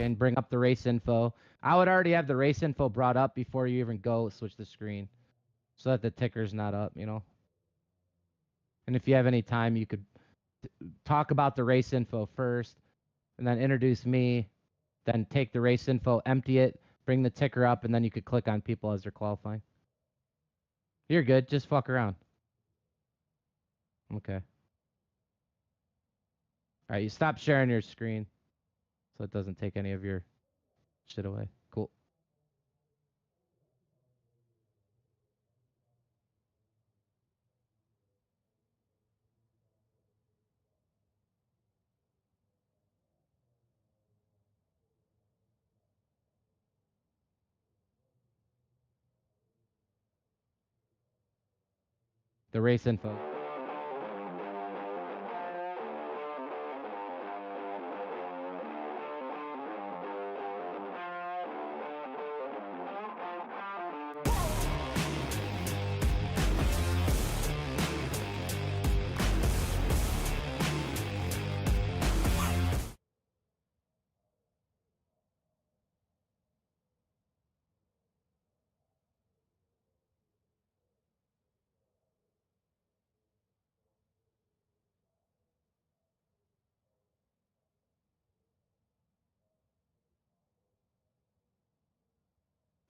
and bring up the race info. I would already have the race info brought up before you even go switch the screen so that the ticker's not up, you know. And if you have any time, you could talk about the race info first and then introduce me, then take the race info, empty it, bring the ticker up, and then you could click on people as they're qualifying. You're good. Just fuck around. Okay. All right, you stop sharing your screen so it doesn't take any of your shit away. Cool. The race info.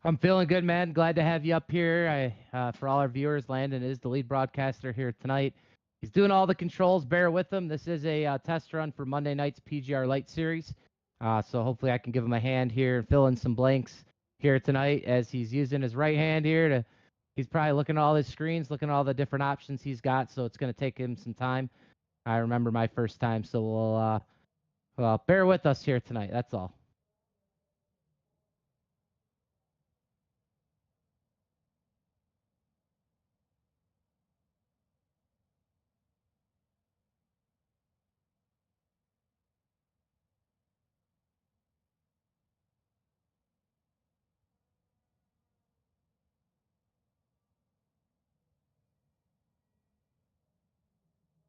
I'm feeling good, man. Glad to have you up here. For all our viewers, Landon is the lead broadcaster here tonight. He's doing all the controls. Bear with him. This is a test run for Monday night's PGR Light Series. So hopefully I can give him a hand here and fill in some blanks here tonight as he's using his right hand here to. He's probably looking at all his screens, looking at all the different options he's got. So it's going to take him some time. I remember my first time, so well, bear with us here tonight. That's all.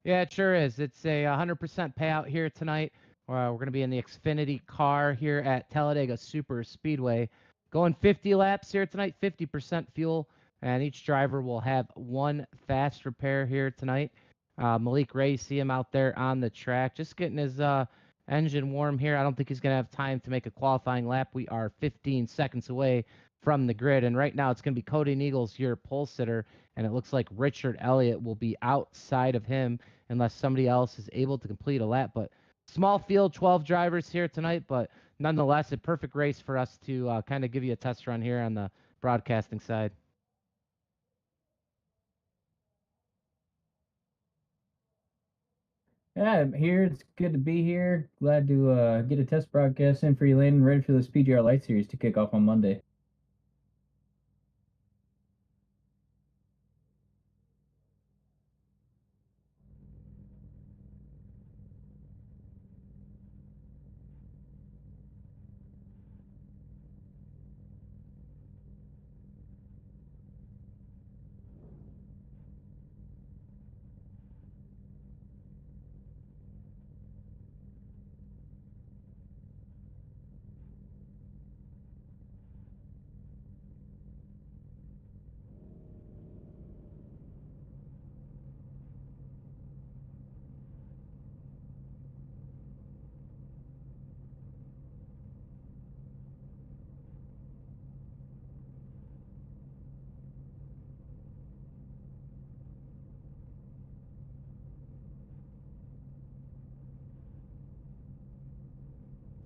Yeah, it sure is. It's a 100% payout here tonight. We're going to be in the Xfinity car here at Talladega Superspeedway. Going 50 laps here tonight, 50% fuel, and each driver will have one fast repair here tonight. Veleke Ray, see him out there on the track, just getting his engine warm here. I don't think he's going to have time to make a qualifying lap. We are 15 seconds away from the grid, and right now it's going to be Cody Neagles, your pole sitter, and it looks like Richard Elliott will be outside of him unless somebody else is able to complete a lap. But small field, 12 drivers here tonight, but nonetheless, a perfect race for us to kind of give you a test run here on the broadcasting side. Yeah, I'm here. It's good to be here. Glad to get a test broadcast in for you, Landon. Ready for this PGR Light Series to kick off on Monday.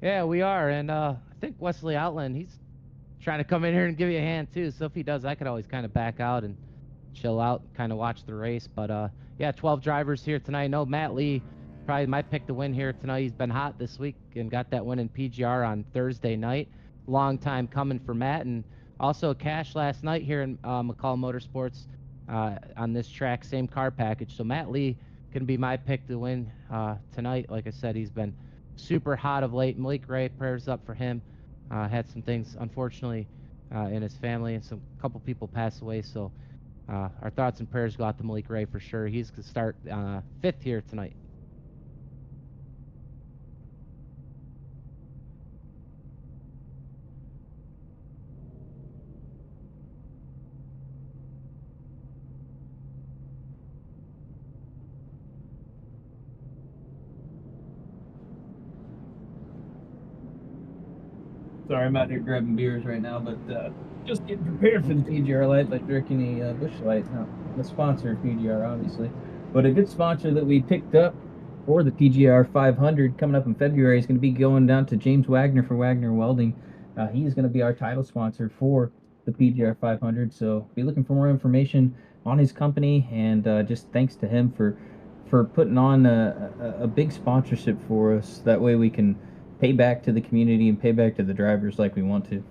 Yeah, we are, and I think Wesley Outland, he's trying to come in here and give you a hand too. So if he does, I could always kind of back out and chill out, kind of watch the race. But yeah, 12 drivers here tonight. No, Matt Lee probably might pick the win here tonight. He's been hot this week and got that win in PGR on Thursday night. Long time coming for Matt, and also cash last night here in McCall Motorsports on this track, same car package. So Matt Lee can be my pick to win tonight. Like I said, he's been super hot of late. Malik Ray, prayers up for him. Had some things, unfortunately, in his family, and some couple people passed away. So our thoughts and prayers go out to Malik Ray for sure. He's going to start 5th here tonight. Sorry, I'm out here grabbing beers right now, but just getting prepared for the PGR Light, like drinking a Busch Light. Not the sponsor of PGR, obviously, but a good sponsor that we picked up for the PGR 500 coming up in February is going to be going down to James Wagner for Wagner Welding. He's going to be our title sponsor for the PGR 500. So be looking for more information on his company, and just thanks to him for putting on a big sponsorship for us. That way we can pay back to the community and pay back to the drivers like we want to.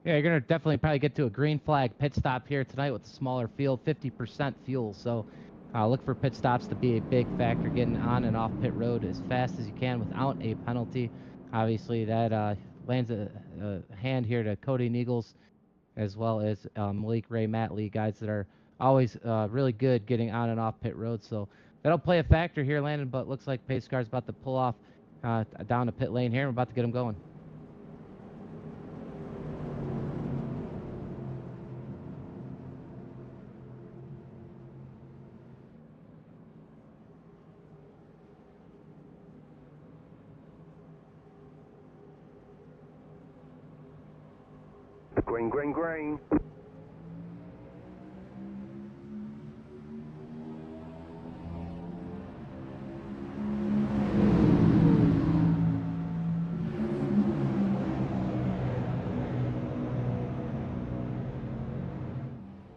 Yeah, you're gonna definitely probably get to a green flag pit stop here tonight with a smaller field, 50% fuel. So look for pit stops to be a big factor, getting on and off pit road as fast as you can without a penalty. Obviously, that lands a hand here to Cody Neagles, as well as Malik Ray Matley, guys that are always really good getting on and off pit road. So that'll play a factor here, Landon. But looks like Pace Car's about to pull off down the pit lane here. We're about to get him going. Green, green, green.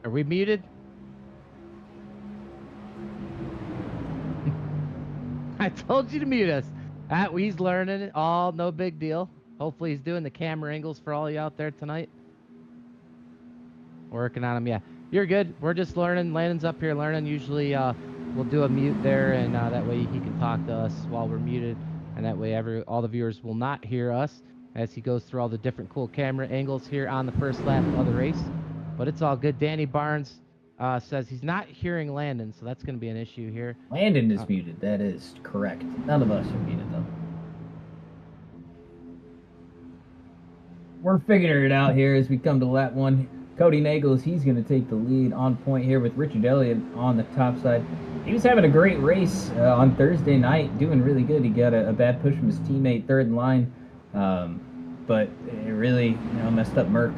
Are we muted? I told you to mute us. He's learning it all, no big deal. Hopefully he's doing the camera angles for all you out there tonight. Working on him, yeah. You're good. We're just learning. Landon's up here learning. Usually we'll do a mute there, and that way he can talk to us while we're muted, and that way all the viewers will not hear us as he goes through all the different cool camera angles here on the first lap of the race. But it's all good. Danny Barnes says he's not hearing Landon, so that's going to be an issue here. Landon is muted. That is correct. None of us are muted, though. We're figuring it out here as we come to lap one. Cody Nagels, he's going to take the lead on point here with Richard Elliott on the top side. He was having a great race on Thursday night, doing really good. He got a bad push from his teammate third in line, but it really messed up Merck.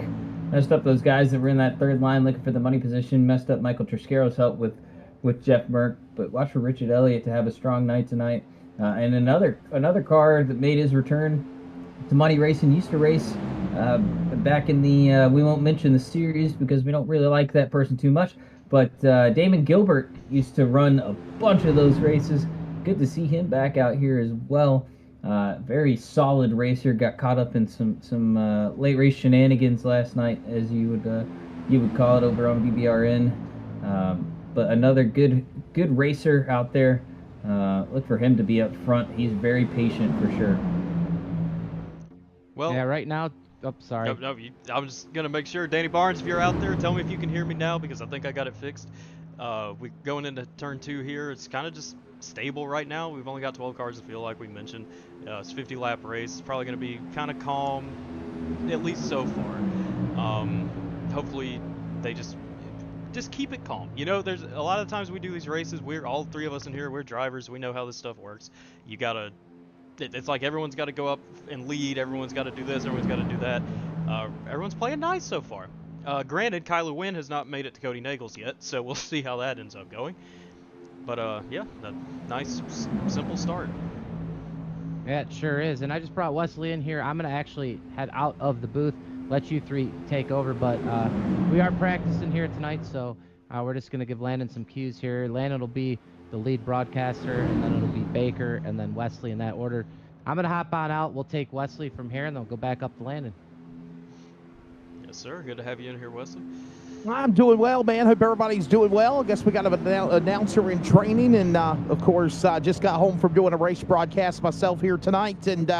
Messed up those guys that were in that third line looking for the money position. Messed up Michael Triscaro's help with Jeff Merck. But watch for Richard Elliott to have a strong night tonight. And another car that made his return to Money Racing, used to race back in the, we won't mention the series because we don't really like that person too much, but Damon Gilbert used to run a bunch of those races. Good to see him back out here as well. Very solid racer. Got caught up in some late race shenanigans last night, as you would call it over on BBRN. But another good racer out there. Look for him to be up front. He's very patient for sure. Well, yeah, right now. Oh, sorry. No, I'm just gonna make sure, Danny Barnes, if you're out there, tell me if you can hear me now because I think I got it fixed. We going into turn 2 here. It's kind of just stable right now. We've only got 12 cars to field, like we mentioned. It's a 50-lap race. It's probably gonna be kind of calm, at least so far. Hopefully, they just keep it calm. There's a lot of times we do these races. We're all three of us in here. We're drivers. We know how this stuff works. You gotta. It's like everyone's got to go up and lead. Everyone's got to do this. Everyone's got to do that. Everyone's playing nice so far. Granted, Kyler Wynn has not made it to Cody Nagels yet, so we'll see how that ends up going. But yeah, a nice, simple start. Yeah, it sure is. And I just brought Wesley in here. I'm going to actually head out of the booth, let you three take over. But we are practicing here tonight, so we're just going to give Landon some cues here. Landon will be the lead broadcaster, and then it'll be Baker, and then Wesley in that order. I'm gonna hop on out. We'll take Wesley from here, and then we'll go back up to Landon. Yes, sir. Good to have you in here, Wesley. I'm doing well, man. Hope everybody's doing well. I guess we got an announcer in training, and of course, just got home from doing a race broadcast myself here tonight, and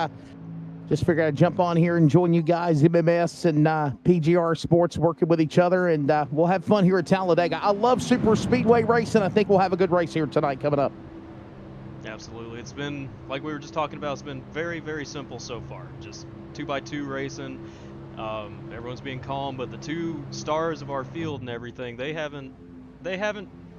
just figured I'd jump on here and join you guys, MMS and PGR eSports, working with each other, and we'll have fun here at Talladega. I love super speedway racing. I think we'll have a good race here tonight coming up. Absolutely. It's been, like we were just talking about, it's been very, very simple so far. Just 2x2 racing. Everyone's being calm, but the two stars of our field and everything, they haven't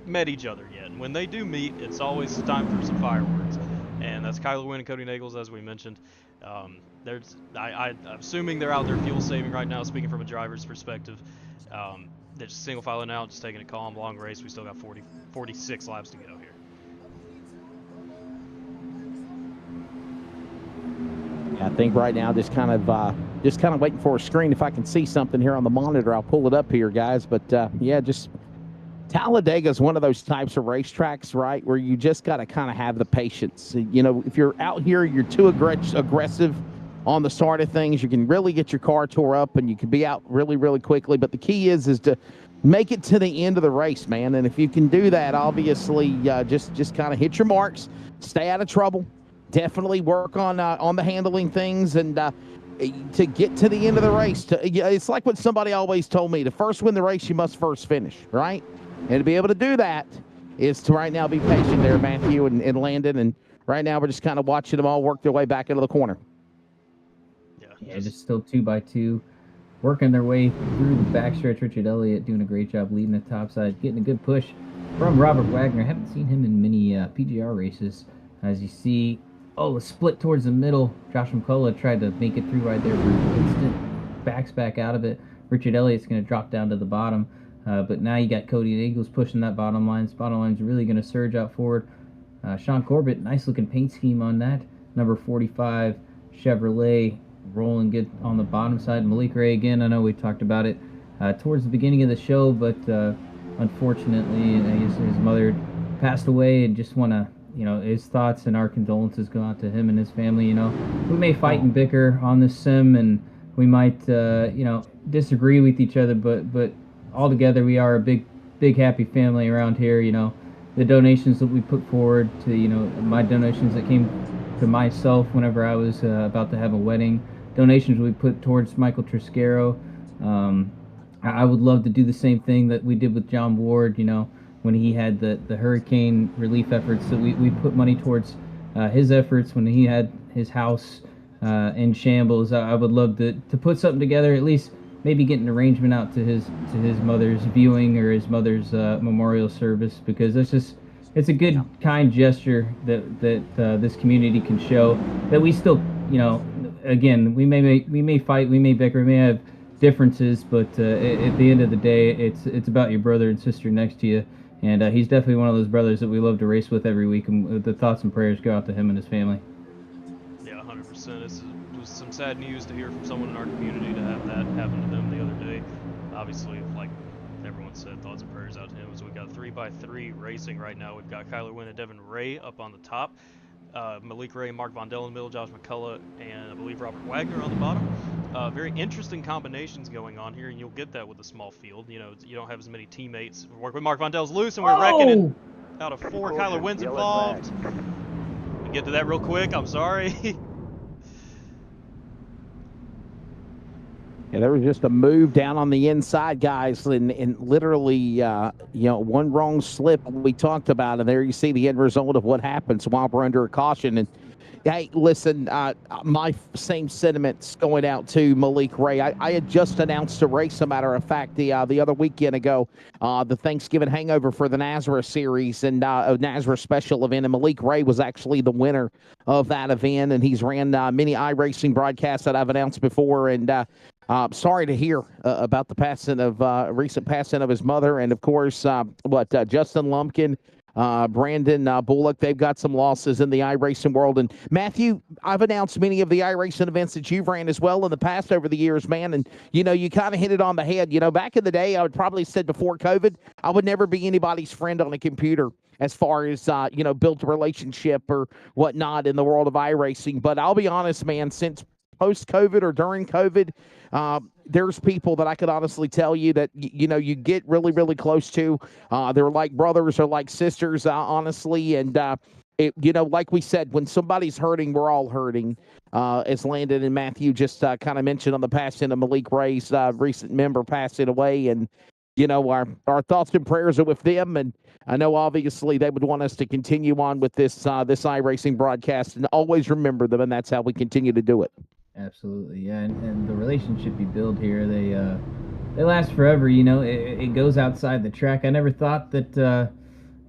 met each other yet. And when they do meet, it's always time for some fireworks. And that's Kyler Wynn and Cody Nagels, as we mentioned. I'm assuming they're out there fuel saving right now, speaking from a driver's perspective. They're just single filing out, just taking it calm, long race. We still got 46 laps to go here. I think right now just kind of waiting for a screen. If I can see something here on the monitor, I'll pull it up here, guys. But yeah, just Talladega is one of those types of racetracks, right, where you just got to kind of have the patience. You know, if you're out here, you're too aggressive on the start of things, you can really get your car tore up, and you can be out really, really quickly. But the key is to make it to the end of the race, man. And if you can do that, obviously, just kind of hit your marks, stay out of trouble. Definitely work on the handling things, and to get to the end of the race. It's like what somebody always told me: to first win the race, you must first finish, right? And to be able to do that is to right now be patient there, Matthew and Landon. And right now we're just kind of watching them all work their way back into the corner. Yeah, just still 2x2, working their way through the backstretch. Richard Elliott doing a great job leading the top side, getting a good push from Robert Wagner. Haven't seen him in many PGR races. As you see, the split towards the middle. Josh McCullough tried to make it through right there for an instant. Backs back out of it. Richard Elliott's going to drop down to the bottom. But now you got Cody Nagels pushing that bottom line. Bottom line's really going to surge out forward. Sean Corbett, nice looking paint scheme on that. Number 45 Chevrolet rolling good on the bottom side. Malik Ray again, I know we talked about it towards the beginning of the show, but unfortunately his mother passed away, and just want to, his thoughts and our condolences go out to him and his family. We may fight and bicker on this sim, and we might disagree with each other, but all together we are a big happy family around here. The donations that we put forward to, my donations that came to myself whenever I was about to have a wedding, donations we put towards Michael Triscaro. I would love to do the same thing that we did with John Ward, when he had the hurricane relief efforts. So we put money towards his efforts when he had his house in shambles. I would love to put something together, at least maybe get an arrangement out to his mother's viewing or his mother's memorial service, because it's a good, kind gesture that this community can show that we still, again, we may fight, we may bicker, we may have differences, but at the end of the day, it's about your brother and sister next to you, and he's definitely one of those brothers that we love to race with every week, and the thoughts and prayers go out to him and his family. Yeah, 100%. It was some sad news to hear from someone in our community to have that happen to them the other day. Obviously, like everyone said, thoughts and prayers out to him. So we got 3x3 racing right now. We've got Kyler Wynn and Devin Ray up on the top. Malik Ray and Mark Vondell in the middle, Josh McCullough and I believe Robert Wagner on the bottom. Very interesting combinations going on here, and you'll get that with a small field. You don't have as many teammates. Work with Mark Vondell's loose, and we're reckoning out of 4. Kyler Wynn's involved. We get to that real quick. I'm sorry. Yeah, there was just a move down on the inside, guys, and literally, one wrong slip we talked about, and there you see the end result of what happens while we're under a caution. And hey, listen, my same sentiments going out to Malik Ray. I had just announced a race, as a matter of fact, the other weekend ago, the Thanksgiving Hangover for the Nazareth Series and a Nazareth Special event, and Malik Ray was actually the winner of that event, and he's ran many iRacing broadcasts that I've announced before, and sorry to hear about the recent passing of his mother, and of course, Justin Lumpkin, Brandon Bullock, they've got some losses in the iRacing world. And Matthew, I've announced many of the iRacing events that you've ran as well in the past over the years, man. And, you kind of hit it on the head. Back in the day, I would probably said before COVID, I would never be anybody's friend on a computer. as far as built a relationship or whatnot in the world of iRacing. But I'll be honest, man, since post-COVID or during COVID, there's people that I could honestly tell you that you get really, really close to. They're like brothers or like sisters, honestly, and like we said, when somebody's hurting, we're all hurting. As Landon and Matthew just kind of mentioned on the passing of Malik Ray's recent member passing away, and our thoughts and prayers are with them. And I know obviously they would want us to continue on with this iRacing broadcast and always remember them, and that's how we continue to do it. Absolutely, yeah, and the relationship you build here, they last forever. It goes outside the track. I never thought that the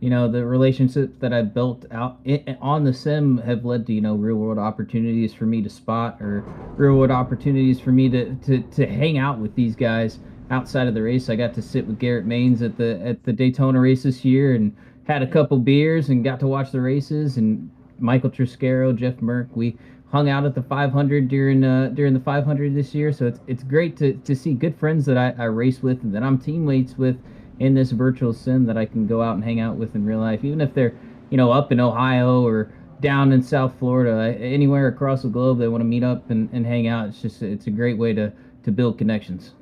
relationships that I've built out on the sim have led to real world opportunities for me to spot, or real world opportunities for me to hang out with these guys outside of the race. I got to sit with Garrett Maines at the Daytona race this year and had a couple beers and got to watch the races. And Michael Triscaro, Jeff Merck, we hung out at the 500 during the 500 this year. So it's great to see good friends that I race with and that I'm teammates with in this virtual sim that I can go out and hang out with in real life, even if they're up in Ohio or down in South Florida, anywhere across the globe. They want to meet up and hang out. It's a great way to build connections.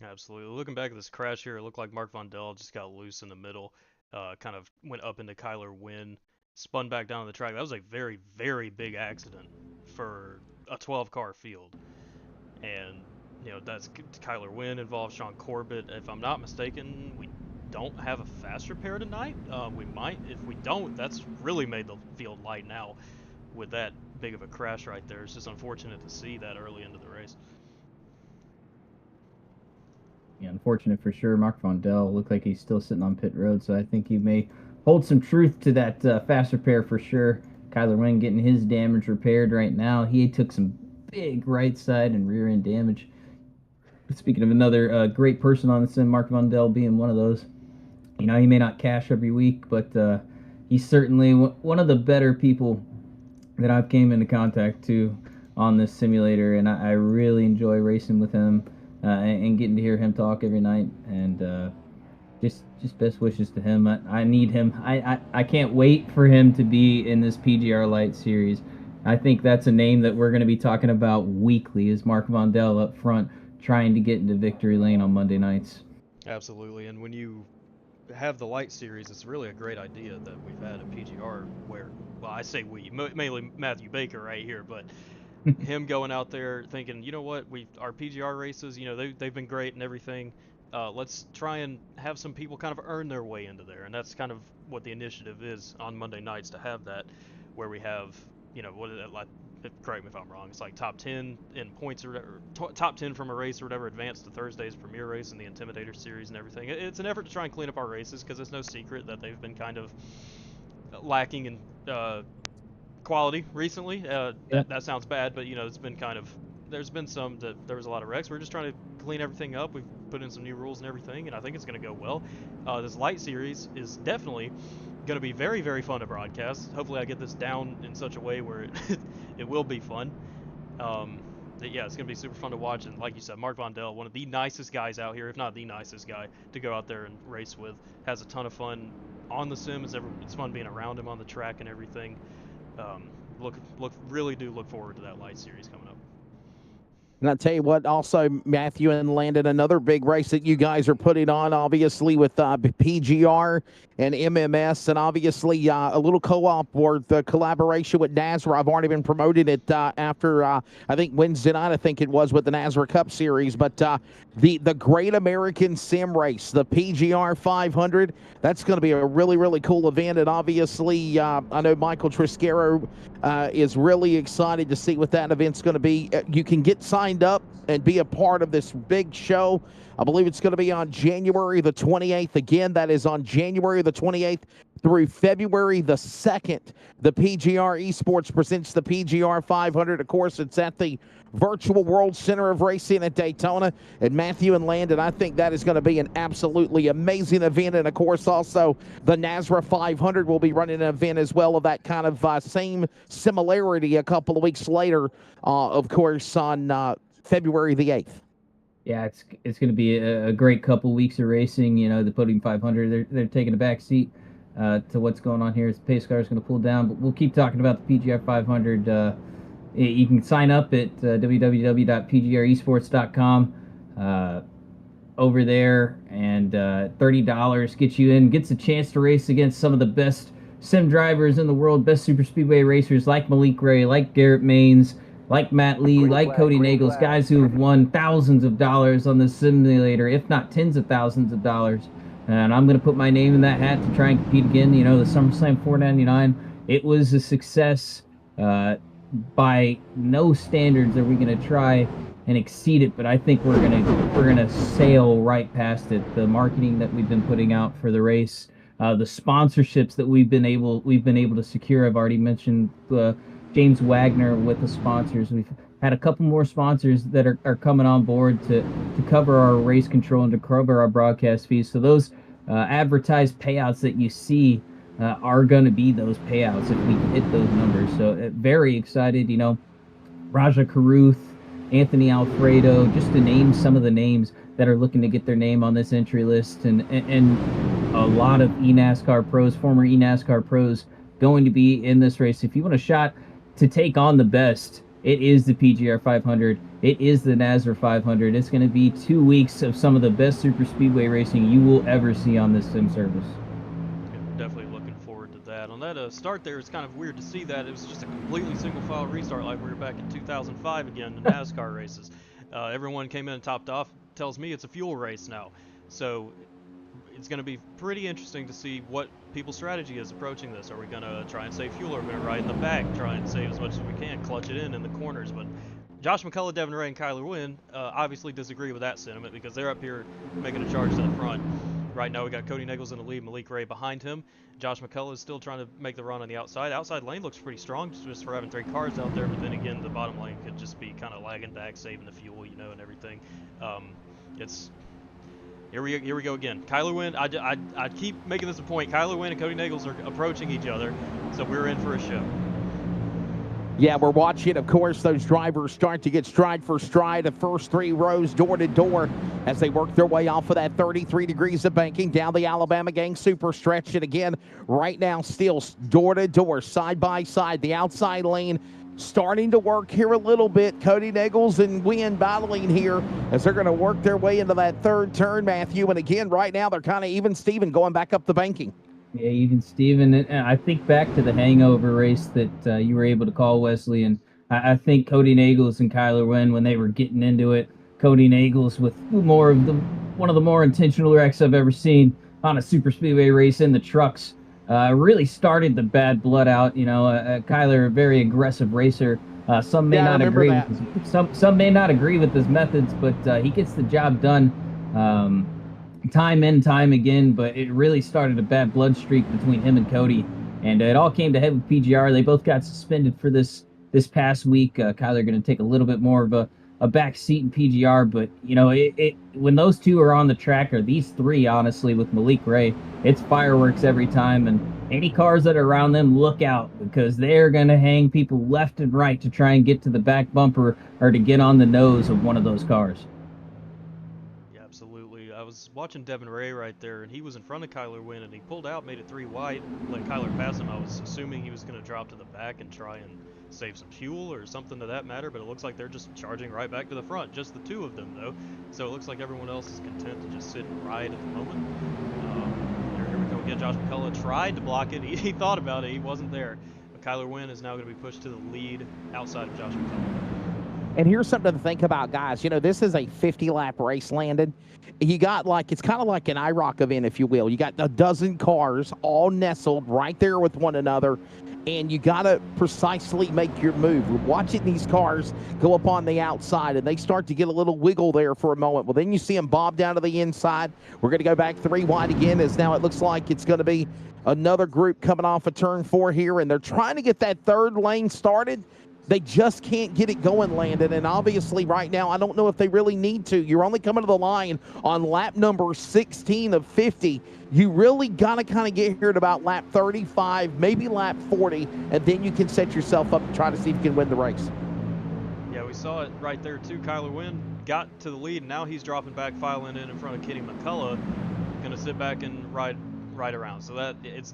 Absolutely. Looking back at this crash here, it looked like Mark Vondel just got loose in the middle, kind of went up into Kyler Wynn, spun back down the track. That was a very, very big accident for a 12-car field. And, that's Kyler Wynn involved, Sean Corbett. If I'm not mistaken, we don't have a fast repair tonight. We might. If we don't, that's really made the field light now with that big of a crash right there. It's just unfortunate to see that early into the race. Yeah, unfortunate for sure. Mark Vondel looked like he's still sitting on pit road, so I think he may hold some truth to that fast repair for sure. Kyler Wynn getting his damage repaired right now. He took some big right side and rear end damage. Speaking of another great person on the sim, Mark Vondel being one of those. He may not cash every week, but he's certainly one of the better people that I've came into contact to on this simulator, and I really enjoy racing with him. And getting to hear him talk every night, and just best wishes to him. I need him. I can't wait for him to be in this PGR Light series. I think that's a name that we're going to be talking about weekly, is Mark Vondel up front trying to get into victory lane on Monday nights. Absolutely, and when you have the Light series, it's really a great idea that we've had at PGR where, well, I say we, mainly Matthew Baker right here, but him going out there thinking, what, our PGR races, they've been great and everything. Let's try and have some people kind of earn their way into there, and that's kind of what the initiative is on Monday nights, to have that, where we have, what is it, like, correct me if I'm wrong, it's like top 10 in points or whatever, top 10 from a race or whatever, advance to Thursday's premier race and the Intimidator series and everything. It's an effort to try and clean up our races, because it's no secret that they've been kind of lacking in quality recently. That sounds bad, but it's been kind of, there's been some that there was a lot of wrecks. We're just trying to clean everything up. We've put in some new rules and everything, and I think it's going to go well. This Light series is definitely going to be very, very fun to broadcast. Hopefully I get this down in such a way where it will be fun. Yeah, it's going to be super fun to watch, and like you said, Mark Vondel, one of the nicest guys out here, if not the nicest guy to go out there and race with, has a ton of fun on the sim. It's fun being around him on the track and everything. Really do look forward to that Light series coming up. And I'll tell you what, also, Matthew and Landon, another big race that you guys are putting on, obviously, with PGR and MMS, and obviously a little co-op or the collaboration with NASRA. I've already been promoting it after, I think, Wednesday night, I think it was, with the NASRA Cup Series. But the Great American Sim Race, the PGR 500, that's going to be a really, really cool event. And obviously, I know Michael Triscaro is really excited to see what that event's going to be. You can get signed up and be a part of this big show. I believe it's going to be on January the 28th. Again, that is on January the 28th through February the 2nd. The PGR eSports presents the PGR 500. Of course, it's at the Virtual World Center of Racing at Daytona. And Matthew and Landon, I think that is going to be an absolutely amazing event. And, of course, also the NASRA 500 will be running an event as well of that kind of same similarity a couple of weeks later, of course, on February the 8th. Yeah, it's going to be a great couple weeks of racing. The Podium 500, they're taking a back seat to what's going on here as the pace car is going to pull down. But we'll keep talking about the PGR 500. You can sign up at www.pgresports.com over there, and $30 gets you in, gets a chance to race against some of the best sim drivers in the world, best super speedway racers like Veleke Ray, like Garrett Maines, like Matt Lee, like Cody Nagels, guys who have won thousands of dollars on the simulator, if not tens of thousands of dollars. And I'm going to put my name in that hat to try and compete again. You know, the SummerSlam 499, it was a success. By no standards are we going to try and exceed it, but I think we're gonna sail right past it. The marketing that we've been putting out for the race, the sponsorships that we've been able to secure. I've already mentioned James Wagner with the sponsors. We've had a couple more sponsors that are coming on board to cover our race control and to cover our broadcast fees. So those advertised payouts that you see are going to be those payouts if we can hit those numbers. So very excited. You know, Raja Caruth, Anthony Alfredo, just to name some of the names that are looking to get their name on this entry list, and a lot of eNASCAR pros, former eNASCAR pros, going to be in this race. If you want a shot to take on the best, it is the PGR 500. It is the NASR 500. It's going to be 2 weeks of some of the best super speedway racing you will ever see on this sim service. Definitely looking forward to that. On that start there, it's kind of weird to see that. It was just a completely single-file restart like we were back in 2005 again in NASCAR races. Everyone came in and topped off. Tells me it's a fuel race now. So it's going to be pretty interesting to see what people's strategy is approaching this. Are we going to try and save fuel, or are we going to ride in the back, try and save as much as we can, clutch it in the corners? But Josh McCullough, Devin Ray, and Kyler Wynn obviously disagree with that sentiment because they're up here making a charge to the front. Right now we got Cody Nagels in the lead, Veleke Ray behind him. Josh McCullough is still trying to make the run on the outside. Outside lane looks pretty strong just for having 3 cars out there, but then again, the bottom lane could just be kind of lagging back, saving the fuel, you know, and everything. It's here we go again. Kyler Wynn, I keep making this a point. Kyler Wynn and Cody Nagels are approaching each other, so we're in for a show. Yeah, we're watching, of course, those drivers start to get stride for stride, the first 3 rows door to door as they work their way off of that 33 degrees of banking down the Alabama Gang super stretch. And again, right now, still door to door, side by side, the outside lane starting to work here a little bit. Cody Nagels and Wynn battling here as they're going to work their way into that 3rd turn, Matthew. And again, right now, they're kind of even Steven going back up the banking. Yeah, even Steven. And I think back to the hangover race that you were able to call, Wesley, and I think Cody Nagels and Kyler Wynn, when they were getting into it, Cody Nagels with one of the more intentional wrecks I've ever seen on a super speedway race in the trucks, really started the bad blood out. You know, Kyler, a very aggressive racer. Some may not agree with some may not agree with his methods, but he gets the job done. Time and time again, but it really started a bad blood streak between him and Cody, and it all came to head with PGR. They both got suspended for this past week. Kyler going to take a little bit more of a back seat in PGR, but you know, when those two are on the track, or these 3, honestly, with Veleke Ray, it's fireworks every time, and any cars that are around them, look out, because they're going to hang people left and right to try and get to the back bumper or to get on the nose of one of those cars. I was watching Devin Ray right there, and he was in front of Kyler Wynn, and he pulled out, made it 3 wide, let Kyler pass him. I was assuming he was going to drop to the back and try and save some fuel or something to that matter, but it looks like they're just charging right back to the front, just the 2 of them, though. So it looks like everyone else is content to just sit and ride at the moment. Here we go again. Josh McCullough tried to block it. He thought about it. He wasn't there. But Kyler Wynn is now going to be pushed to the lead outside of Josh McCullough. And here's something to think about, guys. You know, this is a 50-lap race, Landon. You got it's kind of like an IROC event, if you will. You got a dozen cars all nestled right there with one another, and you got to precisely make your move. We're watching these cars go up on the outside, and they start to get a little wiggle there for a moment. Well, then you see them bob down to the inside. We're going to go back 3 wide again, as now it looks like it's going to be another group coming off of turn 4 here, and they're trying to get that 3rd lane started. They just can't get it going, Landon, and obviously right now I don't know if they really need to. You're only coming to the line on lap number 16 of 50. You really got to kind of get here at about lap 35, maybe lap 40, and then you can set yourself up and try to see if you can win the race. Yeah, we saw it right there too. Kyler Wynn got to the lead, and now he's dropping back, filing in front of Kenny McCullough. Going to sit back and ride right around. So that it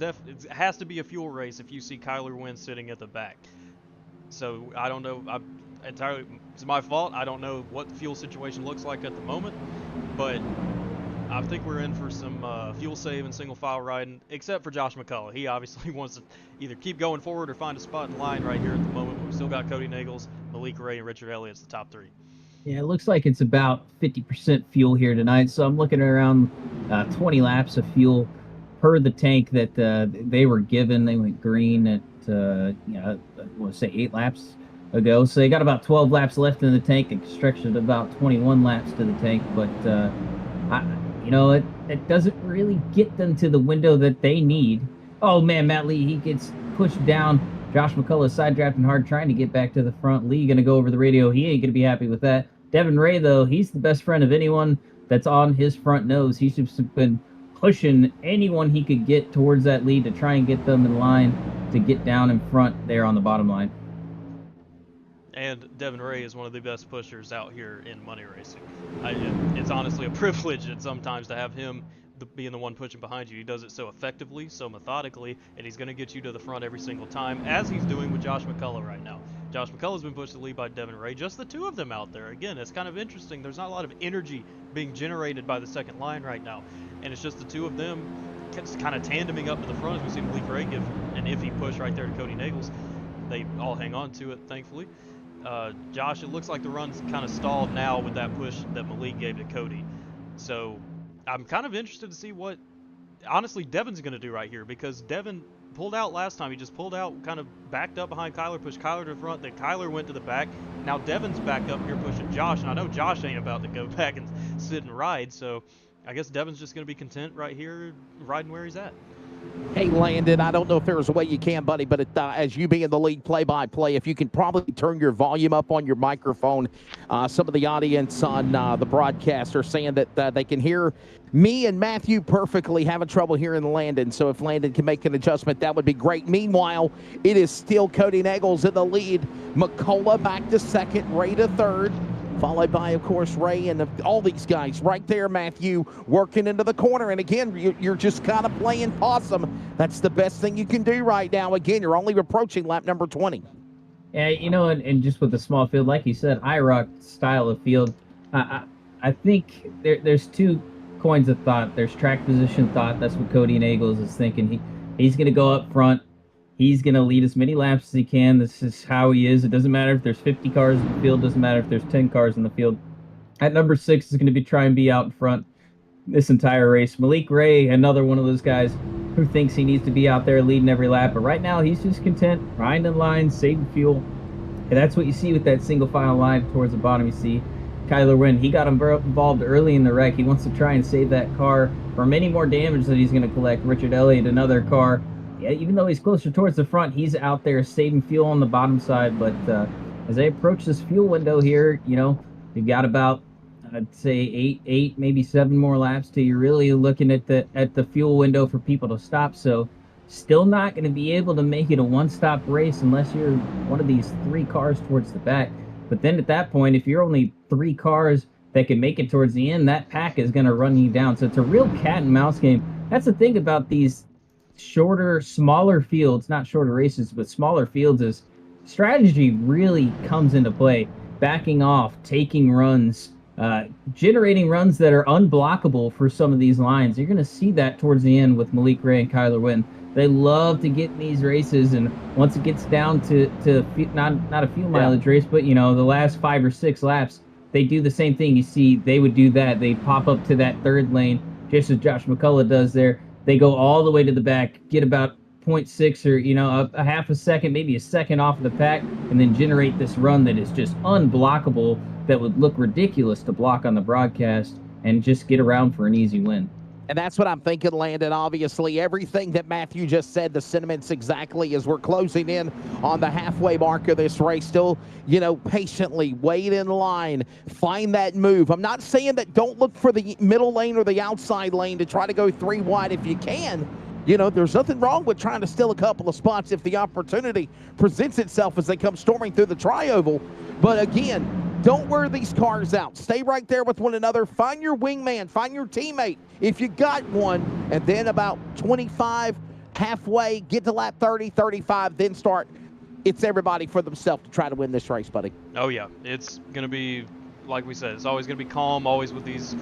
has to be a fuel race if you see Kyler Wynn sitting at the back. So I don't know. It's my fault. I don't know what the fuel situation looks like at the moment, but I think we're in for some fuel save and single file riding, except for Josh McCullough. He obviously wants to either keep going forward or find a spot in line right here at the moment. But we still got Cody Nagels, Veleke Ray, and Richard Elliott's the top 3. Yeah, it looks like it's about 50% fuel here tonight. So I'm looking at around 20 laps of fuel per the tank that they were given. They went green at, I want to say 8 laps ago. So they got about 12 laps left in the tank. It stretched it about 21 laps to the tank. But, it doesn't really get them to the window that they need. Oh, man, Matt Lee, he gets pushed down. Josh McCullough side drafting hard, trying to get back to the front. Lee going to go over the radio. He ain't going to be happy with that. Devin Ray, though, he's the best friend of anyone that's on his front nose. He's just been pushing anyone he could get towards that lead to try and get them in line to get down in front there on the bottom line. And Devin Ray is one of the best pushers out here in money racing. It's honestly a privilege at sometimes to have him being the one pushing behind you. He does it so effectively, so methodically, and he's going to get you to the front every single time, as he's doing with Josh McCullough right now. Josh McCullough's been pushed to the lead by Devin Ray, just the 2 of them out there. Again, it's kind of interesting. There's not a lot of energy being generated by the second line right now, and it's just the 2 of them just kind of tandeming up to the front, as we've seen Veleke Ray give an iffy push right there to Cody Nagels. They all hang on to it, thankfully. Josh, it looks like the run's kind of stalled now with that push that Malik gave to Cody. So I'm kind of interested to see what, honestly, Devin's going to do right here, because Devin pulled out last time. He just pulled out, kind of backed up behind Kyler, pushed Kyler to the front, then Kyler went to the back. Now Devin's back up here pushing Josh, and I know Josh ain't about to go back and sit and ride, so I guess Devin's just going to be content right here riding where he's at. Hey, Landon, I don't know if there's a way you can, buddy, but as you being the lead play-by-play, if you can probably turn your volume up on your microphone. Some of the audience on the broadcast are saying that they can hear me and Matthew perfectly, having trouble hearing Landon. So if Landon can make an adjustment, that would be great. Meanwhile, it is still Cody Nagels in the lead. McCullough back to second, Ray to third. Followed by, of course, Ray and all these guys right there, Matthew, working into the corner. And again, you're just kind of playing possum. That's the best thing you can do right now. Again, you're only approaching lap number 20. Yeah, and just with the small field, like you said, IROC style of field, I think there's 2 coins of thought. There's track position thought. That's what Cody Nagels is thinking. He's going to go up front. He's going to lead as many laps as he can. This is how he is. It doesn't matter if there's 50 cars in the field. It doesn't matter if there's 10 cars in the field. At number 6 is going to try and be out in front this entire race. Veleke Ray, another one of those guys who thinks he needs to be out there leading every lap. But right now, he's just content, riding in line, saving fuel. And that's what you see with that single file line towards the bottom. You see Kyler Wynn. He got involved early in the wreck. He wants to try and save that car from any more damage that he's going to collect. Richard Elliott, another car. Yeah, even though he's closer towards the front, he's out there saving fuel on the bottom side. But as they approach this fuel window here, you've got about, I'd say, 8, maybe 7 more laps till you're really looking at the fuel window for people to stop. So still not going to be able to make it a one-stop race unless you're one of these 3 cars towards the back. But then at that point, if you're only 3 cars that can make it towards the end, that pack is going to run you down. So it's a real cat and mouse game. That's the thing about these shorter, smaller fields, not shorter races, but smaller fields, is strategy really comes into play. Backing off, taking runs, generating runs that are unblockable for some of these lines. You're going to see that towards the end with Veleke Ray and Kyler Wynn. They love to get in these races, and once it gets down to not a fuel mileage race, but the last 5 or 6 laps, they do the same thing. You see, they would do that. They pop up to that 3rd lane, just as Josh McCullough does there. They go all the way to the back, get about 0.6 or, a half a second, maybe a second off of the pack, and then generate this run that is just unblockable, that would look ridiculous to block on the broadcast, and just get around for an easy win. And that's what I'm thinking, Landon. Obviously, everything that Matthew just said, the sentiments exactly as we're closing in on the halfway mark of this race. Still, patiently wait in line, find that move. I'm not saying that don't look for the middle lane or the outside lane to try to go 3 wide if you can. There's nothing wrong with trying to steal a couple of spots if the opportunity presents itself as they come storming through the tri-oval. But again, Don't wear these cars out. Stay right there with one another. Find your wingman. Find your teammate if you got one. And then about 25, halfway, get to lap 30, 35, then start. It's everybody for themselves to try to win this race, buddy. Oh, yeah. It's going to be, like we said, it's always going to be calm, always with these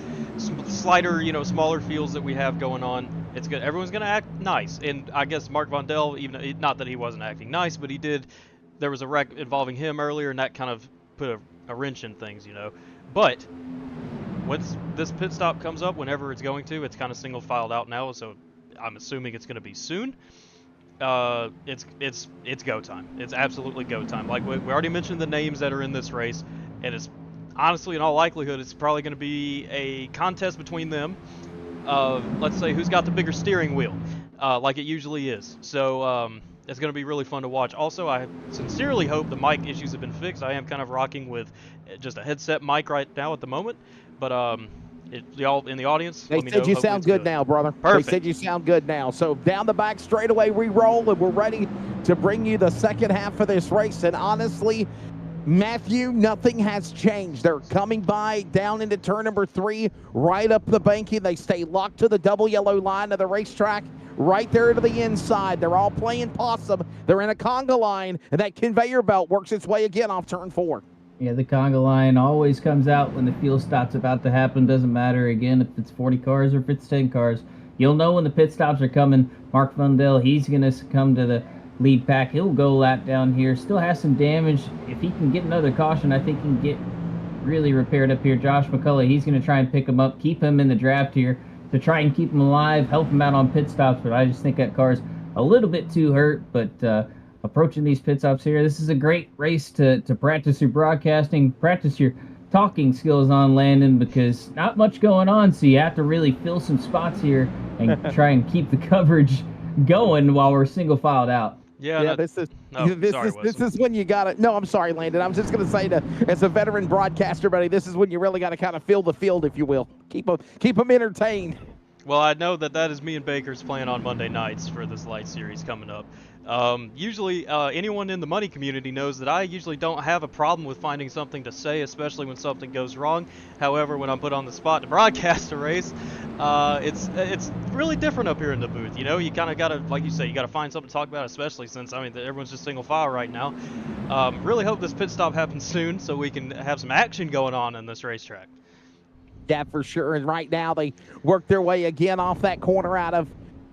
slighter, smaller fields that we have going on. It's good. Everyone's going to act nice. And I guess Mark Vondel, even not that he wasn't acting nice, but he did. There was a wreck involving him earlier, and that kind of put a wrench in things, But once this pit stop comes up, whenever it's going to, it's kind of single filed out now, so I'm assuming it's going to be soon. It's go time. It's absolutely go time. Like we already mentioned the names that are in this race, and it's honestly, in all likelihood, it's probably going to be a contest between them. Let's say who's got the bigger steering wheel, like it usually is. So it's going to be really fun to watch. Also, I sincerely hope the mic issues have been fixed. I am kind of rocking with just a headset mic right now at the moment, but y'all in the audience, they said you sound good now, brother. Perfect. They said you sound good now. So down the back straightaway we roll, and we're ready to bring you the second half of this race. And honestly, Matthew, nothing has changed. They're coming by down into turn number 3, right up the banking. They stay locked to the double yellow line of the racetrack, right there to the inside. They're all playing possum. They're in a conga line, and that conveyor belt works its way again off turn 4. Yeah, the conga line always comes out when the fuel stop's about to happen. Doesn't matter, again, if it's 40 cars or if it's 10 cars. You'll know when the pit stops are coming. Mark Vondel, he's going to come to the lead pack. He'll go lap down here. Still has some damage. If he can get another caution, I think he can get really repaired up here. Josh McCullough, he's going to try and pick him up, keep him in the draft here to try and keep him alive, help him out on pit stops. But I just think that car's a little bit too hurt. But approaching these pit stops here, this is a great race to practice your broadcasting, practice your talking skills on, Landon, because not much going on. So you have to really fill some spots here and try and keep the coverage going while we're single filed out. Yeah, this is when you got to. No, I'm sorry, Landon. I was just going to say that as a veteran broadcaster, buddy, this is when you really got to kind of fill the field, if you will. Keep them entertained. Well, I know that is me and Baker's plan on Monday nights for this light series coming up. Usually, anyone in the money community knows that I usually don't have a problem with finding something to say, especially when something goes wrong. However, when I'm put on the spot to broadcast a race, it's really different up here in the booth. You kind of got to, like you say, you got to find something to talk about, especially since, everyone's just single file right now. Really hope this pit stop happens soon so we can have some action going on in this racetrack. Yeah, for sure. And right now they work their way again off that corner out of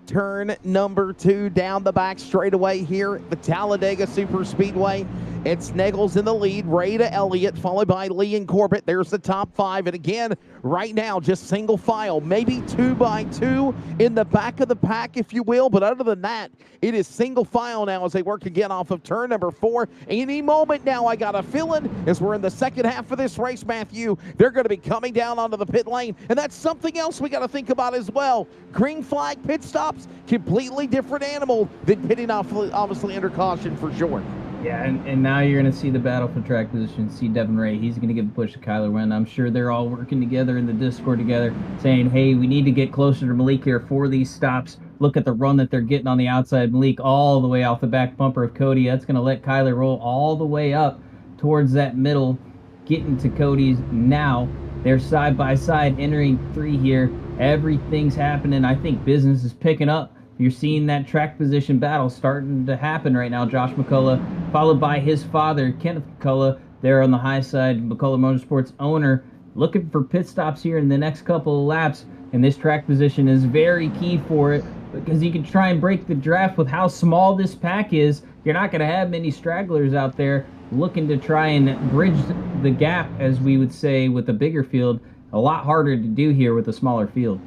turn number 2 down the back straightaway here at the Talladega Superspeedway. It's Nichols in the lead, Ray to Elliott, followed by Lee and Corbett. There's the top 5. And again, right now, just single file, maybe 2 by 2 in the back of the pack, if you will. But other than that, it is single file now as they work again off of turn number 4. Any moment now, I got a feeling, as we're in the second half of this race, Matthew, they're going to be coming down onto the pit lane. And that's something else we got to think about as well. Green flag pit stops, completely different animal than pitting off, obviously under caution for sure. Yeah, and now you're going to see the battle for track position. See Devin Ray. He's going to give a push to Kyler Wynn. I'm sure they're all working together in the Discord together, saying, hey, we need to get closer to Malik here for these stops. Look at the run that they're getting on the outside. Malik all the way off the back bumper of Cody. That's going to let Kyler roll all the way up towards that middle, getting to Cody's now. They're side by side entering 3 here. Everything's happening. I think business is picking up. You're seeing that track position battle starting to happen right now. Josh McCullough, followed by his father, Kenneth McCullough, there on the high side, McCullough Motorsports owner, looking for pit stops here in the next couple of laps. And this track position is very key for it because you can try and break the draft with how small this pack is. You're not going to have many stragglers out there looking to try and bridge the gap, as we would say, with a bigger field. A lot harder to do here with a smaller field.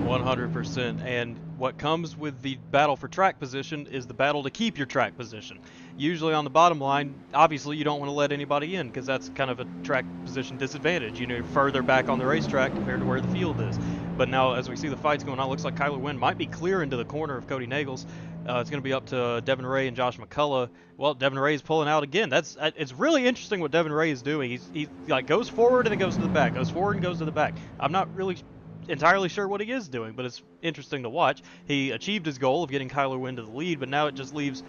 100%. And what comes with the battle for track position is the battle to keep your track position. Usually on the bottom line, obviously you don't want to let anybody in because that's kind of a track position disadvantage. You're further back on the racetrack compared to where the field is. But now as we see the fights going on, it looks like Kyler Wynn might be clear into the corner of Cody Nagels. It's going to be up to Devin Ray and Josh McCullough. Well, Devin Ray is pulling out again. It's really interesting what Devin Ray is doing. He like goes forward and then goes to the back, goes forward and goes to the back. I'm not really entirely sure what he is doing, but it's interesting to watch. He achieved his goal of getting Kyler Wynn to the lead, but now it just leaves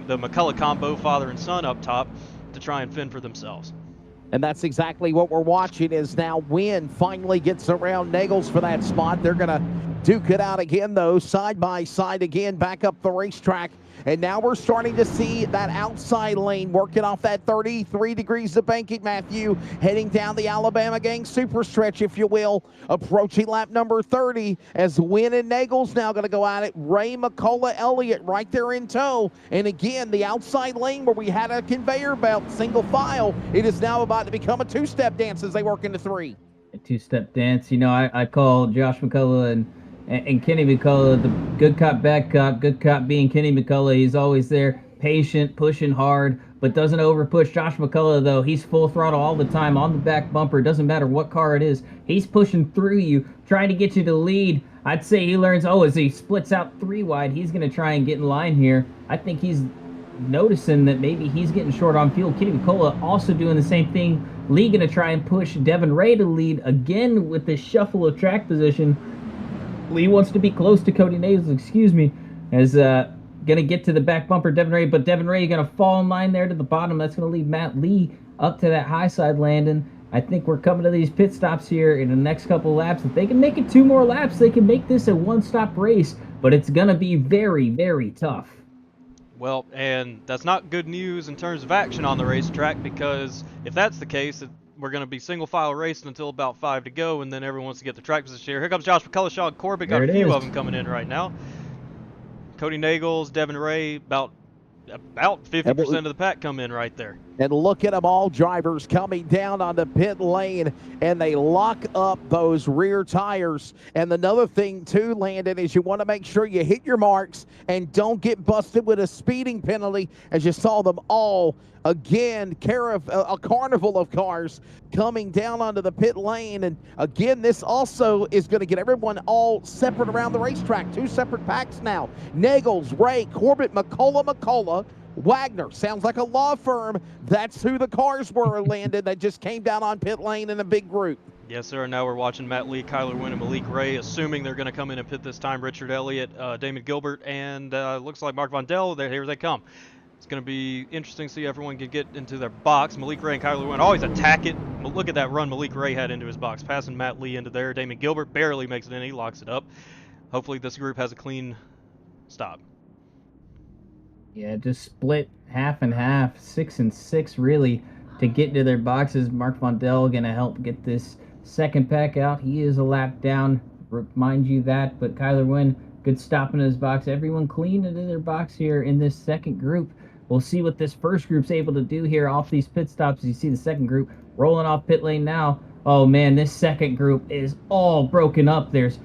the McCullough combo, father and son, up top to try and fend for themselves. And that's exactly what we're watching is now Wynn finally gets around Nagels for that spot. They're going to duke it out again, though, side by side again, back up the racetrack. And now we're starting to see that outside lane working off that 33 degrees of banking, Matthew, heading down the Alabama Gang super stretch, if you will, approaching lap number 30 as Wynn and Nagels now going to go at it. Ray, McCullough, Elliott right there in tow. And again, the outside lane where we had a conveyor belt, single file, it is now about to become a two-step dance as they work into 3. A two-step dance. You know, I call Josh McCullough and Kenny McCullough the good cop, bad cop. Good cop being Kenny McCullough. He's always there, patient, pushing hard, but doesn't over push. Josh McCullough, though, he's full throttle all the time on the back bumper. Doesn't matter what car it is. He's pushing through you, trying to get you to lead. I'd say he learns, as he splits out 3 wide, he's going to try and get in line here. I think he's noticing that maybe he's getting short on fuel. Kenny McCullough also doing the same thing. Lee going to try and push Devin Ray to lead again with this shuffle of track position. Lee wants to be close to Cody Nagels, as going to get to the back bumper, Devin Ray, but Devin Ray going to fall in line there to the bottom. That's going to leave Matt Lee up to that high side, Landon. I think we're coming to these pit stops here in the next couple laps. If they can make it 2 more laps, they can make this a one-stop race, but it's going to be very, very tough. Well, and that's not good news in terms of action on the racetrack, because if that's the case, we're going to be single file racing until about 5 to go, and then everyone wants to get the track position here. Here comes Josh McCullough, Sean Corbett, got a few of them coming in right now. Cody Nagels, Devin Ray, about 50% of the pack come in right there. And look at them all, drivers coming down on the pit lane, and they lock up those rear tires. And another thing, too, Landon, is you want to make sure you hit your marks and don't get busted with a speeding penalty, as you saw them all, again, a carnival of cars coming down onto the pit lane. And again, this also is going to get everyone all separate around the racetrack. 2 separate packs now. Nagels, Ray, Corbett, McCullough, Wagner. Sounds like a law firm. That's who the cars were, Landon, that just came down on pit lane in a big group. Yes, sir. Now we're watching Matt Lee, Kyler Wynn, and Malik Ray, assuming they're going to come in and pit this time. Richard Elliott, Damon Gilbert, and looks like Mark Vondell. Here they come. It's going to be interesting to see everyone can get into their box. Malik Ray and Kyler Wynn always attack it. Look at that run Malik Ray had into his box, passing Matt Lee into there. Damon Gilbert barely makes it in. He locks it up. Hopefully this group has a clean stop. Yeah, just split half and half, 6 and 6 really, to get into their boxes. Mark Vondell going to help get this second pack out. He is a lap down, remind you that, but Kyler Wynn, good stop in his box. Everyone clean into their box here in this second group. We'll see what this first group's able to do here off these pit stops. You see the second group rolling off pit lane now. Oh man, this second group is all broken up. There's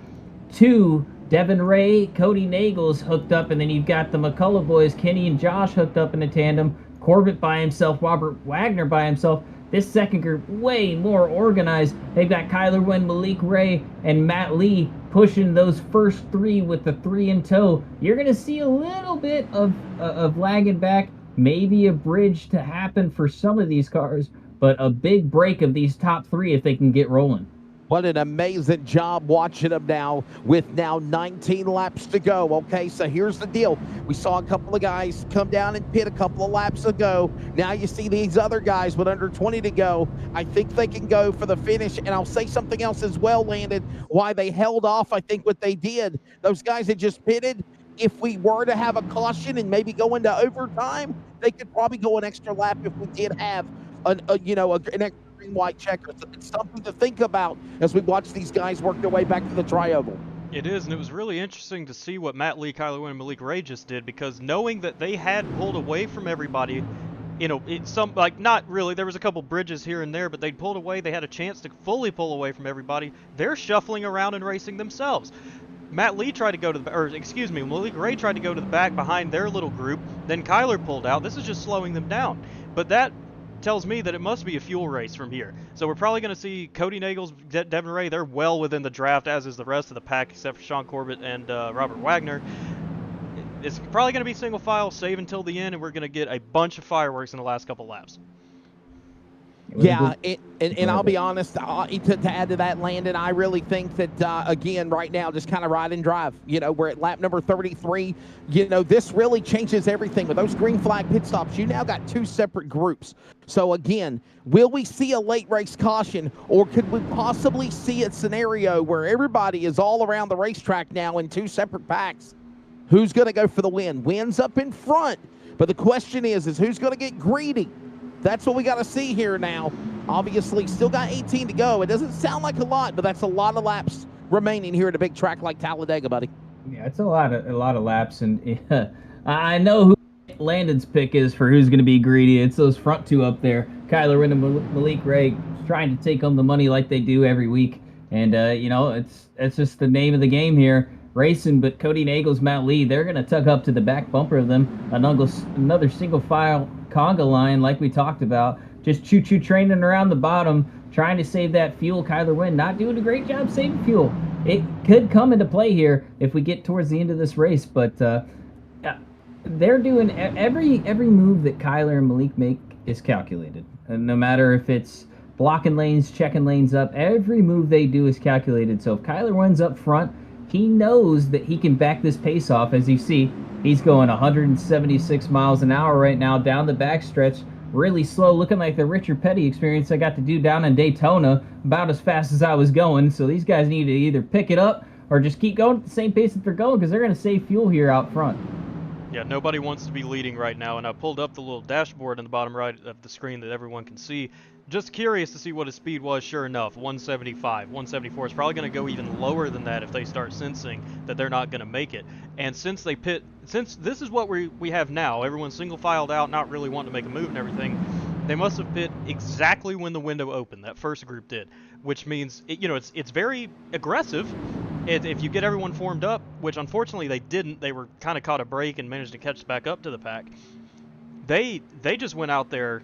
2 Devin Ray, Cody Nagels hooked up, and then you've got the McCullough boys, Kenny and Josh hooked up in a tandem. Corbett by himself, Robert Wagner by himself. This second group way more organized. They've got Kyler Wynn, Malik Ray, and Matt Lee pushing those first 3 with the 3 in tow. You're going to see a little bit of lagging back, maybe a bridge to happen for some of these cars, but a big break of these top 3 if they can get rolling. What an amazing job watching them now with now 19 laps to go. Okay, so here's the deal. We saw a couple of guys come down and pit a couple of laps ago. Now you see these other guys with under 20 to go. I think they can go for the finish. And I'll say something else as well, Landon, why they held off. I think what they did, those guys that just pitted, if we were to have a caution and maybe go into overtime, they could probably go an extra lap if we did have an extra white checker. It's something to think about as we watch these guys work their way back to the tri-oval. It is, and it was really interesting to see what Matt Lee, Kyler Wynn, and Malik Ray just did, because knowing that they had pulled away from everybody, not really, there was a couple bridges here and there, but they'd pulled away, they had a chance to fully pull away from everybody. They're shuffling around and racing themselves. Matt Lee tried to go to Malik Ray tried to go to the back behind their little group, then Kyler pulled out. This is just slowing them down. But that tells me that it must be a fuel race from here. So we're probably going to see Cody Nagels, Devin Ray, they're well within the draft, as is the rest of the pack, except for Sean Corbett and Robert Wagner. It's probably going to be single file, save until the end, and we're going to get a bunch of fireworks in the last couple laps. Yeah, and I'll be honest, to add to that, Landon, I really think that, again, right now, just kind of ride and drive. We're at lap number 33. This really changes everything. With those green flag pit stops, you now got 2 separate groups. So, again, will we see a late race caution, or could we possibly see a scenario where everybody is all around the racetrack now in 2 separate packs? Who's going to go for the win? Wins up in front. But the question is who's going to get greedy? That's what we got to see here now. Obviously, still got 18 to go. It doesn't sound like a lot, but that's a lot of laps remaining here at a big track like Talladega, buddy. Yeah, it's a lot of laps, and I know who Landon's pick is for who's going to be greedy. It's those front 2 up there, Kyler Wynn and Veleke Ray, trying to take home the money like they do every week. And it's just the name of the game here. Racing, but Cody Nagels, Matt Lee, they're going to tug up to the back bumper of them. Another single file conga line like we talked about. Just choo-choo training around the bottom, trying to save that fuel. Kyler Wynn not doing a great job saving fuel. It could come into play here if we get towards the end of this race, but they're doing every move that Kyler and Malik make is calculated. And no matter if it's blocking lanes, checking lanes up, every move they do is calculated. So if Kyler Wynn's up front, he knows that he can back this pace off. As you see, he's going 176 miles an hour right now down the backstretch, really slow, looking like the Richard Petty experience I got to do down in Daytona, about as fast as I was going. So these guys need to either pick it up or just keep going at the same pace that they're going, because they're going to save fuel here out front. Yeah, nobody wants to be leading right now, and I pulled up the little dashboard in the bottom right of the screen that everyone can see. Just curious to see what his speed was. Sure enough, 175, 174. It's probably going to go even lower than that if they start sensing that they're not going to make it. And since this is what we have now, everyone's single filed out, not really wanting to make a move and everything, they must have pit exactly when the window opened. That first group did, which means it's very aggressive. If you get everyone formed up, which unfortunately they didn't, they were kind of caught a break and managed to catch back up to the pack. They just went out there.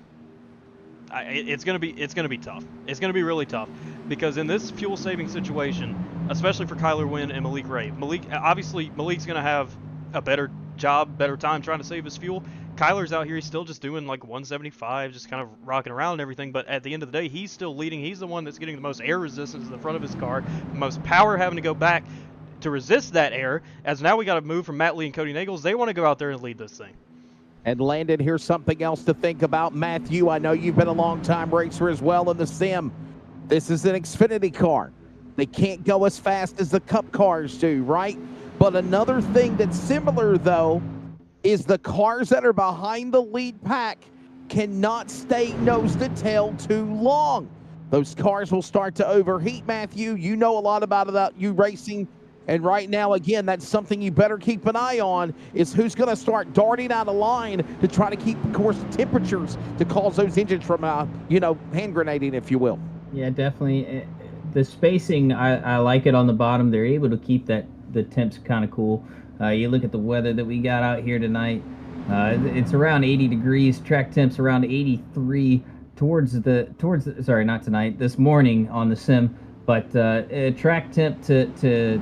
It's gonna be tough. It's gonna be really tough, because in this fuel saving situation, especially for Kyler Wynn and Malik Ray, Malik's gonna have a better time trying to save his fuel. Kyler's out here, he's still just doing like 175, just kind of rocking around and everything, but at the end of the day, he's still leading. He's the one that's getting the most air resistance in the front of his car, the most power having to go back to resist that air, as now we got to move from Matt Lee and Cody Nagels. They want to go out there and lead this thing. And Landon, here's something else to think about. Matthew, I know you've been a long-time racer as well in the sim. This is an Xfinity car. They can't go as fast as the Cup cars do, right? But another thing that's similar, though, is the cars that are behind the lead pack cannot stay nose to tail too long. Those cars will start to overheat, Matthew. You know a lot about you racing. And right now, again, that's something you better keep an eye on, is who's going to start darting out of line to try to keep, of course, temperatures to cause those engines from, hand grenading, if you will. Yeah, definitely. The spacing, I like it on the bottom. They're able to keep the temps kind of cool. You look at the weather that we got out here tonight. It's around 80 degrees. Track temps around 83 sorry, not tonight, this morning on the sim. But track temp to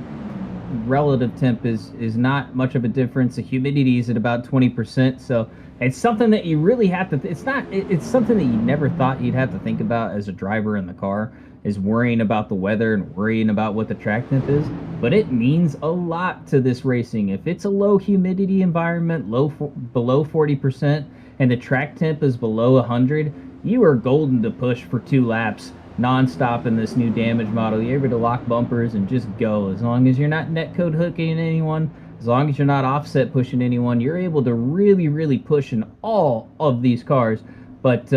relative temp is not much of a difference. The humidity is at about 20%, so it's something that you really have to it's something that you never thought you'd have to think about as a driver in the car, is worrying about the weather and worrying about what the track temp is. But it means a lot to this racing. If it's a low humidity environment, below 40%, and the track temp is below 100, you are golden to push for 2 laps non-stop in this new damage model. You're able to lock bumpers and just go. As long as you're not netcode hooking anyone, as long as you're not offset pushing anyone, you're able to really, really push in all of these cars. But,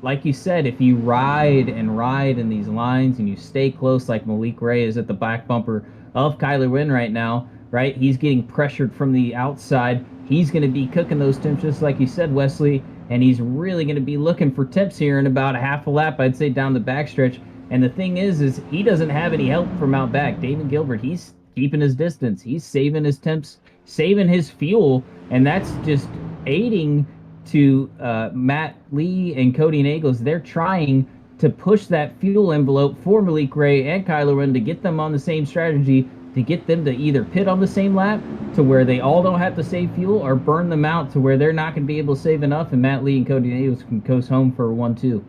like you said, if you ride in these lines and you stay close, like Malik Ray is at the back bumper of Kyler Wynn right now, right? He's getting pressured from the outside. He's going to be cooking those temps, just like you said, Wesley. And he's really going to be looking for temps here in about a half a lap, I'd say, down the backstretch. And the thing is he doesn't have any help from out back. David Gilbert, he's keeping his distance. He's saving his temps, saving his fuel, and that's just aiding to Matt Lee and Cody Nagels. They're trying to push that fuel envelope for Malik Ray and Kyler Wynn to get them on the same strategy to get them to either pit on the same lap to where they all don't have to save fuel, or burn them out to where they're not going to be able to save enough, and Matt Lee and Cody Nails can coast home for 1-2.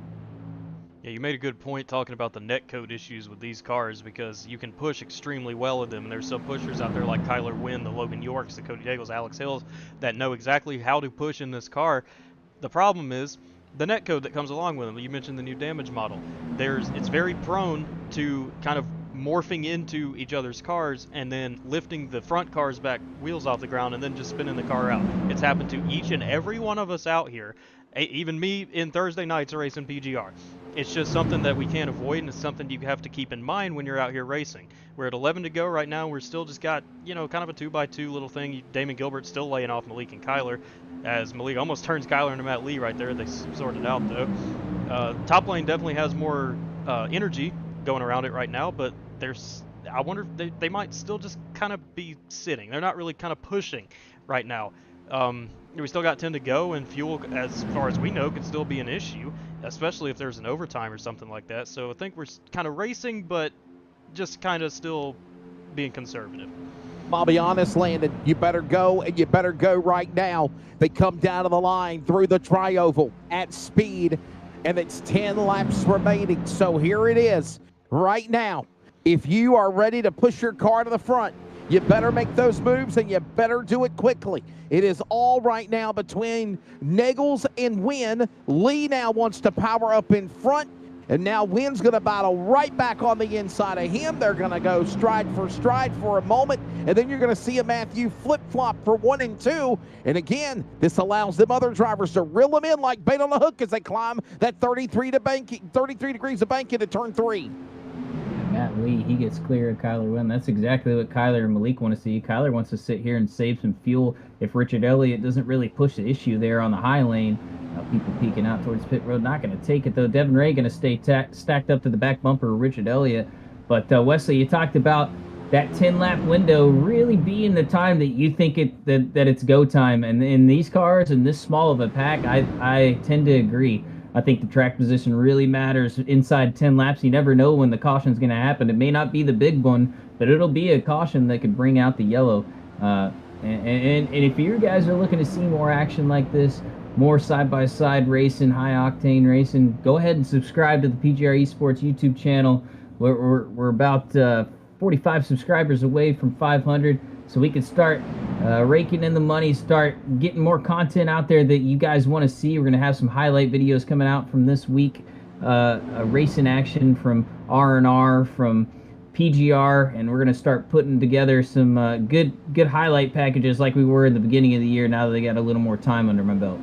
Yeah, you made a good point talking about the netcode issues with these cars, because you can push extremely well with them, and there's some pushers out there like Kyler Wynn, the Logan Yorks, the Cody Daigle, Alex Hills, that know exactly how to push in this car. The problem is the netcode that comes along with them. You mentioned the new damage model. It's very prone to kind of morphing into each other's cars and then lifting the front car's back wheels off the ground and then just spinning the car out. It's happened to each and every one of us out here, even me in Thursday nights racing PGR. It's just something that we can't avoid, and it's something you have to keep in mind when you're out here racing. We're at 11 to go right now. We're still just got, kind of a 2x2 little thing. Damon Gilbert's still laying off Malik and Kyler, as Malik almost turns Kyler into Matt Lee right there. They sorted it out, though. Top lane definitely has more energy going around it right now, but I wonder if they might still just kind of be sitting. They're not really kind of pushing right now. We still got 10 to go, and fuel, as far as we know, could still be an issue, especially if there's an overtime or something like that. So I think we're kind of racing, but just kind of still being conservative. I'll be honest, Landon, you better go, and you better go right now. They come down to the line through the tri-oval at speed, and it's 10 laps remaining. So here it is right now. If you are ready to push your car to the front, you better make those moves, and you better do it quickly. It is all right now between Nagels and Wynn. Lee now wants to power up in front, and now Wynn's going to battle right back on the inside of him. They're going to go stride for a moment, and then you're going to see a Matthew flip-flop for 1 and 2. And again, this allows them other drivers to reel them in like bait on a hook as they climb that 33 degrees of bank into turn 3. Matt Lee, he gets clear of Kyler Wynn. That's exactly what Kyler and Malik want to see. Kyler wants to sit here and save some fuel. If Richard Elliott doesn't really push the issue there on the high lane, people peeking out towards pit road, not going to take it, though. Devin Ray going to stay stacked up to the back bumper of Richard Elliott. But Wesley, you talked about that 10-lap window really being the time that you think that it's go time. And in these cars and this small of a pack, I tend to agree. I think the track position really matters inside 10 laps. You never know when the caution's going to happen. It may not be the big one, but it'll be a caution that could bring out the yellow. And if you guys are looking to see more action like this, more side-by-side racing, high-octane racing, go ahead and subscribe to the PGR eSports YouTube channel. We're about 45 subscribers away from 500, so we can start raking in the money, start getting more content out there that you guys want to see. We're going to have some highlight videos coming out from this week, racing action from R&R, from PGR, and we're going to start putting together some good highlight packages like we were in the beginning of the year, now that they got a little more time under my belt.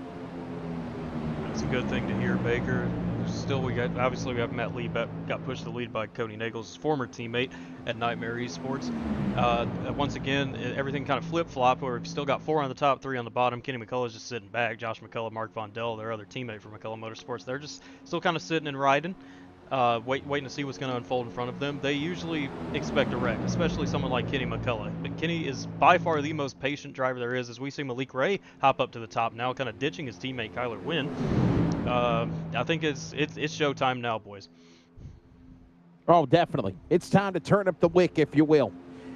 That's a good thing to hear, Baker. Still, we have Matt Lee got pushed to the lead by Cody Nagels, former teammate at Nightmare Esports. Once again, everything kind of flip-flopped, where we've still got 4 on the top, 3 on the bottom. Kenny McCullough's just sitting back. Josh McCullough, Mark Vondell, their other teammate from McCullough Motorsports, they're just still kind of sitting and riding, waiting to see what's going to unfold in front of them. They usually expect a wreck, especially someone like Kenny McCullough. But Kenny is by far the most patient driver there is, as we see Malik Ray hop up to the top now, kind of ditching his teammate Kyler Wynn. I think it's showtime now, boys. Oh, definitely. It's time to turn up the wick, if you will,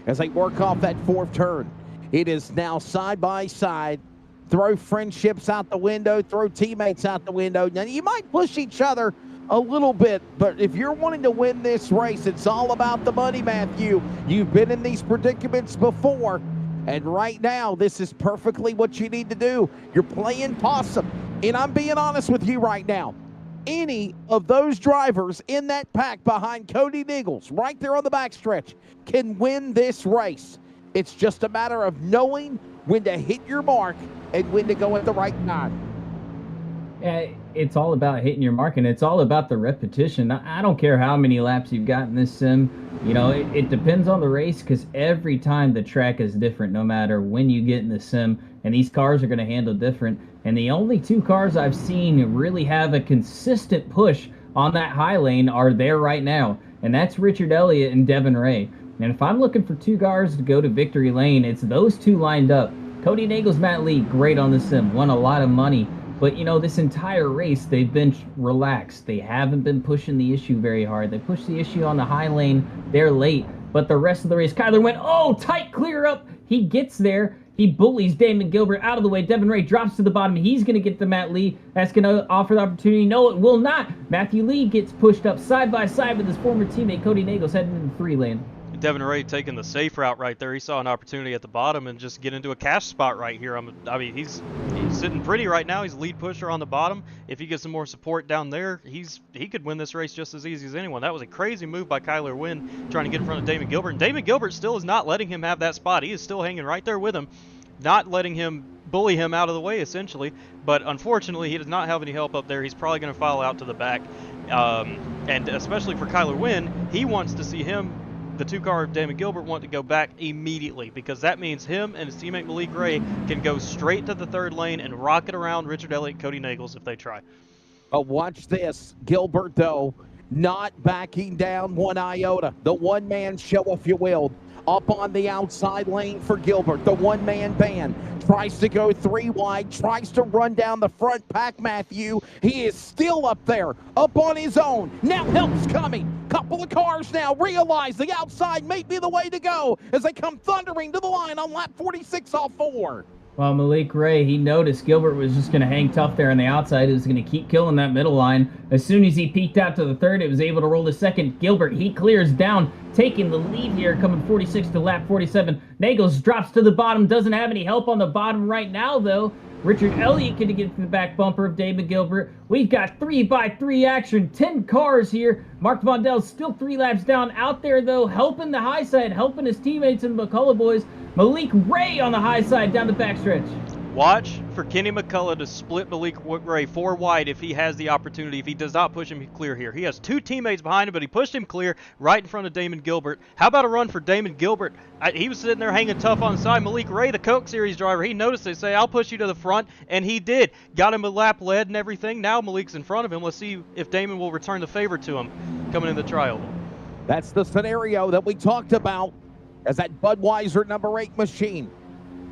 as they work off that 4th turn. It is now side by side. Throw friendships out the window, throw teammates out the window. Now, you might push each other a little bit, but if you're wanting to win this race, it's all about the money, Matthew. You've been in these predicaments before, and right now, this is perfectly what you need to do. You're playing possum, and I'm being honest with you right now. Any of those drivers in that pack behind Cody Niggles, right there on the backstretch, can win this race. It's just a matter of knowing when to hit your mark and when to go at the right time. Yeah, it's all about hitting your mark, and it's all about the repetition. I don't care how many laps you've got in this sim. You know, it depends on the race, because every time the track is different, no matter when you get in the sim, and these cars are going to handle different. And the only 2 cars I've seen really have a consistent push on that high lane are there right now, and that's Richard Elliott and Devin Ray. And if I'm looking for 2 cars to go to victory lane, it's those 2 lined up. Cody Nagels, Matt Lee, great on the sim, won a lot of money. But, you know, this entire race, they've been relaxed. They haven't been pushing the issue very hard. They pushed the issue on the high lane. They're late. but the rest of the race, Kyler went, oh, tight clear up. He gets there. He bullies Damon Gilbert out of the way. Devin Ray drops to the bottom. He's going to get to Matt Lee. That's going to offer the opportunity. No, it will not. Matthew Lee gets pushed up side by side with his former teammate Cody Nagels heading into the 3 lane. Devin Ray taking the safe route right there. He saw an opportunity at the bottom and just get into a cash spot right here. I mean, he's sitting pretty right now. He's lead pusher on the bottom. If he gets some more support down there, he could win this race just as easy as anyone. That was a crazy move by Kyler Wynn trying to get in front of Damon Gilbert. And Damon Gilbert still is not letting him have that spot. He is still hanging right there with him, not letting him bully him out of the way, essentially. But unfortunately, he does not have any help up there. He's probably going to file out to the back. And especially for Kyler Wynn, he wants to see him, the 2-car of Damon Gilbert, want to go back immediately, because that means him and his teammate Malik Ray can go straight to the 3rd lane and rocket around Richard Elliott and Cody Nagels if they try. Oh, watch this. Gilbert, though, not backing down one iota. The one-man show, if you will. Up on the outside lane for Gilbert. The one-man band tries to go 3 wide, tries to run down the front pack, Matthew. He is still up there, up on his own. Now help's coming. Couple of cars now realize the outside may be the way to go as they come thundering to the line on lap 46 off 4. Well, Malik Ray, he noticed Gilbert was just going to hang tough there on the outside. He was going to keep killing that middle line. As soon as he peeked out to the 3rd, it was able to roll to 2nd. Gilbert, he clears down, taking the lead here, coming 46 to lap 47. Nagels drops to the bottom, doesn't have any help on the bottom right now, though. Richard Elliott can get to the back bumper of Damon Gilbert. We've got 3x3 action, 10 cars here. Mark Vondell's still 3 laps down out there, though, helping the high side, helping his teammates and McCullough boys. Malik Ray on the high side down the backstretch. Watch for Kenny McCullough to split Malik Ray 4 wide if he has the opportunity, if he does not push him clear here. He has 2 teammates behind him, but he pushed him clear right in front of Damon Gilbert. How about a run for Damon Gilbert? He was sitting there hanging tough on the side. Malik Ray, the Coke Series driver, he noticed. They say, I'll push you to the front, and he did. Got him a lap lead and everything. Now Malik's in front of him. Let's see if Damon will return the favor to him coming in the trial. That's the scenario that we talked about as that Budweiser number 8 machine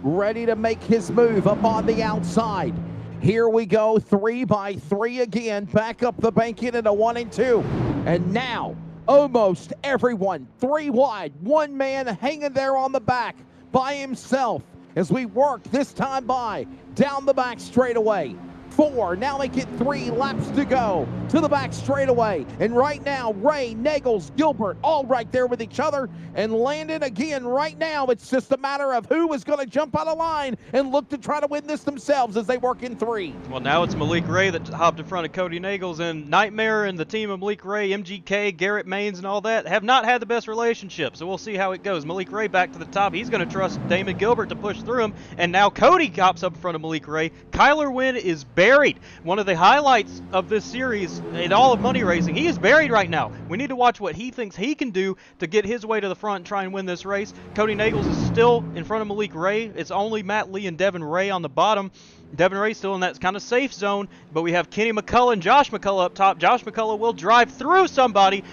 ready to make his move up on the outside. Here we go, 3x3 again, back up the bank in a 1 and 2. And now, almost everyone 3 wide, one man hanging there on the back by himself as we work this time by down the back straightaway. 4, now make it 3 laps to go to the back straightaway. And right now, Ray, Nagels, Gilbert, all right there with each other. And Landon again right now. It's just a matter of who is going to jump out of line and look to try to win this themselves as they work in 3. Well, now it's Malik Ray that hopped in front of Cody Nagels, and Nightmare and the team of Malik Ray, MGK, Garrett Maines, and all that have not had the best relationship. So we'll see how it goes. Malik Ray back to the top. He's going to trust Damon Gilbert to push through him. And now Cody hops up in front of Malik Ray. Kyler Wynn is buried. One of the highlights of this series in all of Money Racing. He is buried right now. We need to watch what he thinks he can do to get his way to the front and try and win this race. Cody Nagels is still in front of Malik Ray. It's only Matt Lee and Devin Ray on the bottom. Devin Ray still in that kind of safe zone, but we have Kenny McCullough and Josh McCullough up top. Josh McCullough will drive through somebody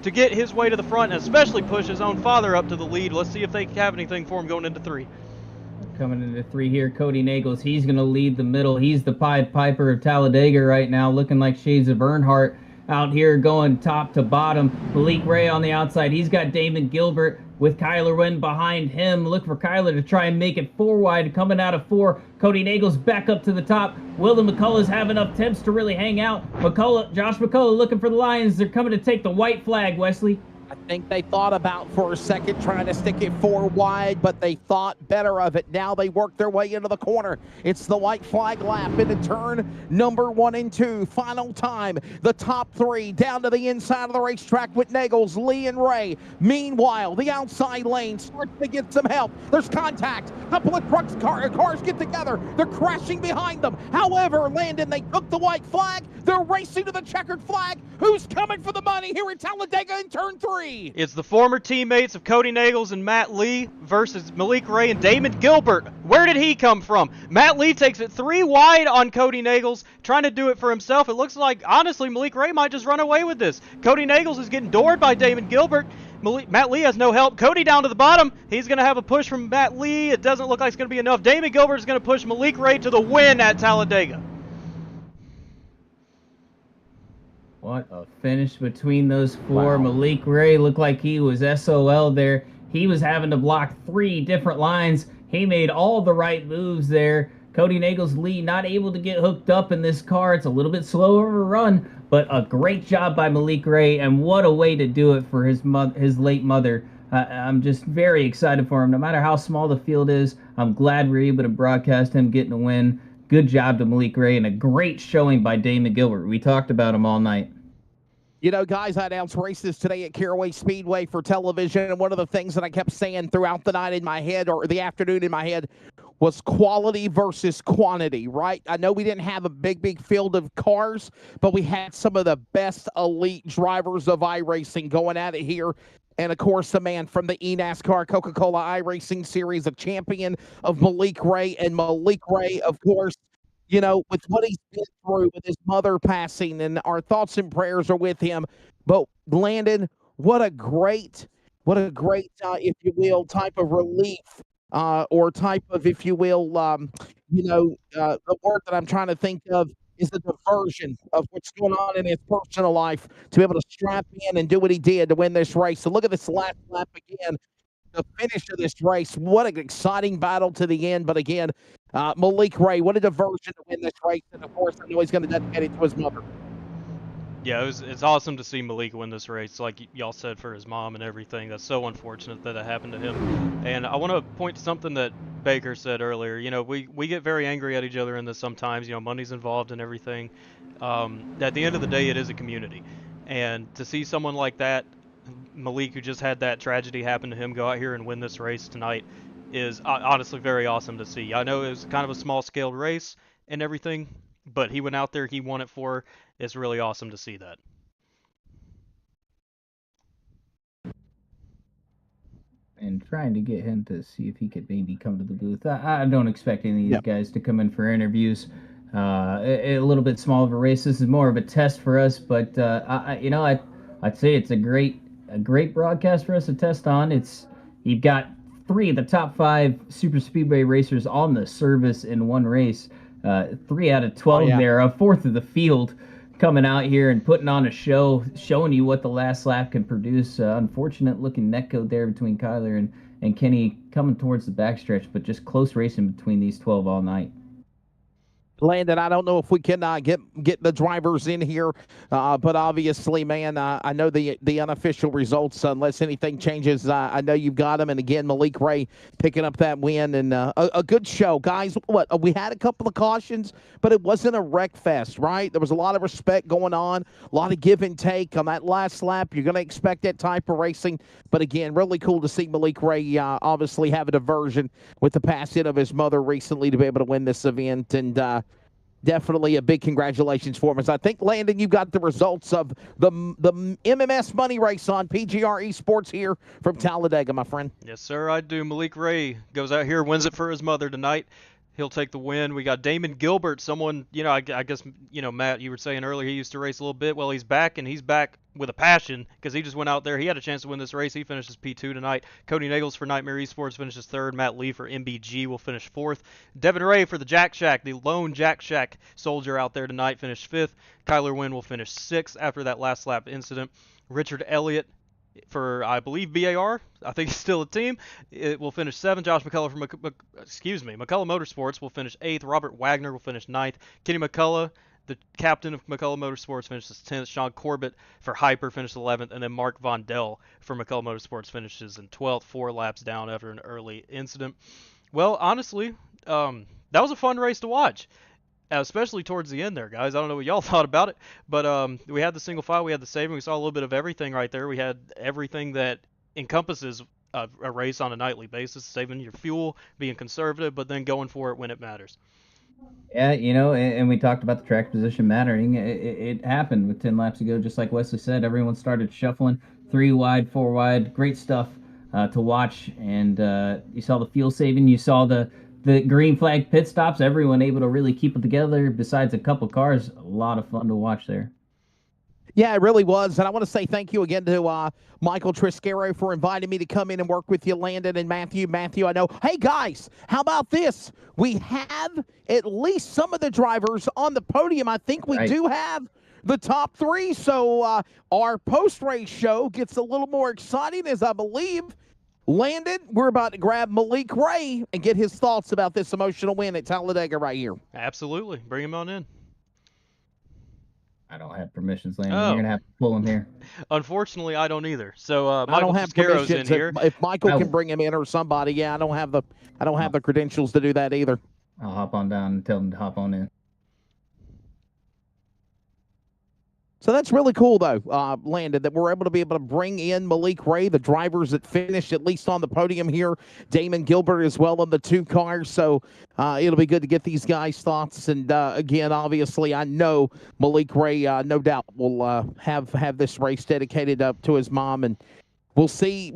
to get his way to the front and especially push his own father up to the lead. Let's see if they have anything for him going into 3. Coming into 3 here, Cody Nagels. He's going to lead the middle. He's the Pied Piper of Talladega right now, looking like shades of Earnhardt out here going top to bottom. Malik Ray on the outside. He's got Damon Gilbert with Kyler Wynn behind him. Look for Kyler to try and make it 4 wide. Coming out of 4, Cody Nagels back up to the top. Will the McCulloughs have enough temps to really hang out? Josh McCullough looking for the Lions. They're coming to take the white flag, Wesley. I think they thought about for a second trying to stick it 4 wide, but they thought better of it. Now they work their way into the corner. It's the white flag lap into turn number 1 and 2. Final time, the top 3 down to the inside of the racetrack with Nagels, Lee, and Ray. Meanwhile, the outside lane starts to get some help. There's contact. A couple of cars get together. They're crashing behind them. However, Landon, they took the white flag. They're racing to the checkered flag. Who's coming for the money here in Talladega in turn 3? It's the former teammates of Cody Nagels and Matt Lee versus Malik Ray and Damon Gilbert. Where did he come from? Matt Lee takes it 3 wide on Cody Nagels, trying to do it for himself. It looks like, honestly, Malik Ray might just run away with this. Cody Nagels is getting doored by Damon Gilbert. Matt Lee has no help. Cody down to the bottom. He's going to have a push from Matt Lee. It doesn't look like it's going to be enough. Damon Gilbert is going to push Malik Ray to the win at Talladega. What a finish between those four. Wow. Malik Ray looked like he was SOL there. He was having to block 3 different lines. He made all the right moves there. Cody Nagel's lead not able to get hooked up in this car. It's a little bit slower of a run, but a great job by Malik Ray, and what a way to do it for his late mother. I'm just very excited for him. No matter how small the field is, I'm glad we're able to broadcast him getting a win. Good job to Malik Ray, and a great showing by Damon Gilbert. We talked about him all night. You know, guys, I announced races today at Caraway Speedway for television, and one of the things that I kept saying throughout the night in my head, or the afternoon in my head, was quality versus quantity, right? I know we didn't have a big field of cars, but we had some of the best elite drivers of iRacing going at it here. And, of course, the man from the eNASCAR Coca-Cola iRacing Series, a champion of Malik Ray. And Malik Ray, of course, you know, with what he's been through with his mother passing, and our thoughts and prayers are with him. But Landon, what a great, if you will, type of relief, or type of, if you will, the word that I'm trying to think of is the diversion of what's going on in his personal life to be able to strap in and do what he did to win this race. So look at this last lap again. The finish of this race, what an exciting battle to the end. But again, Malik Ray, what a diversion to win this race. And of course, I know he's going to dedicate it to his mother. Yeah, it's awesome to see Malik win this race, like y'all said, for his mom and everything. That's so unfortunate that happened to him. And I want to point to something that Baker said earlier. You know, we get very angry at each other in this sometimes. You know, money's involved and everything. At the end of the day, it is a community. And to see someone like that, Malik, who just had that tragedy happen to him, go out here and win this race tonight is honestly very awesome to see. I know it was kind of a small-scale race and everything, but he went out there, he won it for her. It's really awesome to see that. And trying to get him to see if he could maybe come to the booth. I don't expect any of these guys to come in for interviews. A little bit small of a race. This is more of a test for us, but I'd say it's a great broadcast for us to test on. You've got 3 of the top 5 super speedway racers on the service in one race. 3 out of 12 there, a fourth of the field coming out here and putting on a show, showing you what the last lap can produce. Unfortunate looking netcode there between Kyler and Kenny coming towards the backstretch, but just close racing between these 12 all night. Landon, I don't know if we can get the drivers in here, but obviously, man, I know the unofficial results, unless anything changes. I know you've got them, and again, Malik Ray picking up that win, and a good show, guys. We had a couple of cautions, but it wasn't a wreck fest, right? There was a lot of respect going on, a lot of give and take on that last lap. You're going to expect that type of racing, but again, really cool to see Malik Ray obviously have a diversion with the passing of his mother recently to be able to win this event, and definitely a big congratulations for him. As I think, Landon, you got the results of the MMS Money Race on PGR eSports here from Talladega, my friend. Yes, sir, I do. Malik Ray goes out here, wins it for his mother tonight. He'll take the win. We got Damon Gilbert, someone, I guess, Matt, you were saying earlier he used to race a little bit. Well, he's back, and he's back with a passion because he just went out there. He had a chance to win this race. He finishes P2 tonight. Cody Nagels for Nightmare Esports finishes 3rd. Matt Lee for MBG will finish 4th. Devin Ray for the Jack Shack, the lone Jack Shack soldier out there tonight, finished 5th. Kyler Wynn will finish 6th after that last lap incident. Richard Elliott for, I believe, BAR. I think it's still a team. It will finish 7th. Josh McCullough from McCullough Motorsports will finish 8th. Robert Wagner will finish 9th. Kenny McCullough, the captain of McCullough Motorsports, finishes 10th. Sean Corbett for Hyper finished 11th. And then Mark Vondell for McCullough Motorsports finishes in 12th, 4 laps down after an early incident. Well, honestly, that was a fun race to watch, especially towards the end there, guys. I don't know what y'all thought about it, but we had the single file, we had the saving, we saw a little bit of everything right there. We had everything that encompasses a race on a nightly basis, saving your fuel, being conservative, but then going for it when it matters. Yeah, and we talked about the track position mattering. It happened with 10 laps ago, just like Wesley said. Everyone started shuffling 3 wide, 4 wide. Great stuff to watch, and you saw the fuel saving. You saw the green flag pit stops, everyone able to really keep it together besides a couple cars. A lot of fun to watch there. Yeah, it really was. And I want to say thank you again to Michael Triscaro for inviting me to come in and work with you, Landon and Matthew. Matthew, I know. Hey, guys, how about this? We have at least some of the drivers on the podium. I think we do have the top three. So our post-race show gets a little more exciting, as I believe, Landon, we're about to grab Veleke Ray and get his thoughts about this emotional win at Talladega right here. Absolutely. Bring him on in. I don't have permissions, Landon. Oh. You're gonna have to pull him here. Unfortunately, I don't either. So I Michael don't have Triscaro's in permissions. here. If Michael can bring him in or somebody, yeah, I don't have the credentials to do that either. I'll hop on down and tell him to hop on in. So that's really cool, though, Landon, that we're able to bring in Veleke Ray, the drivers that finished at least on the podium here. Damon Gilbert as well in the 2 cars. So it'll be good to get these guys' thoughts. And again, obviously, I know Veleke Ray, no doubt, will have this race dedicated up to his mom, and we'll see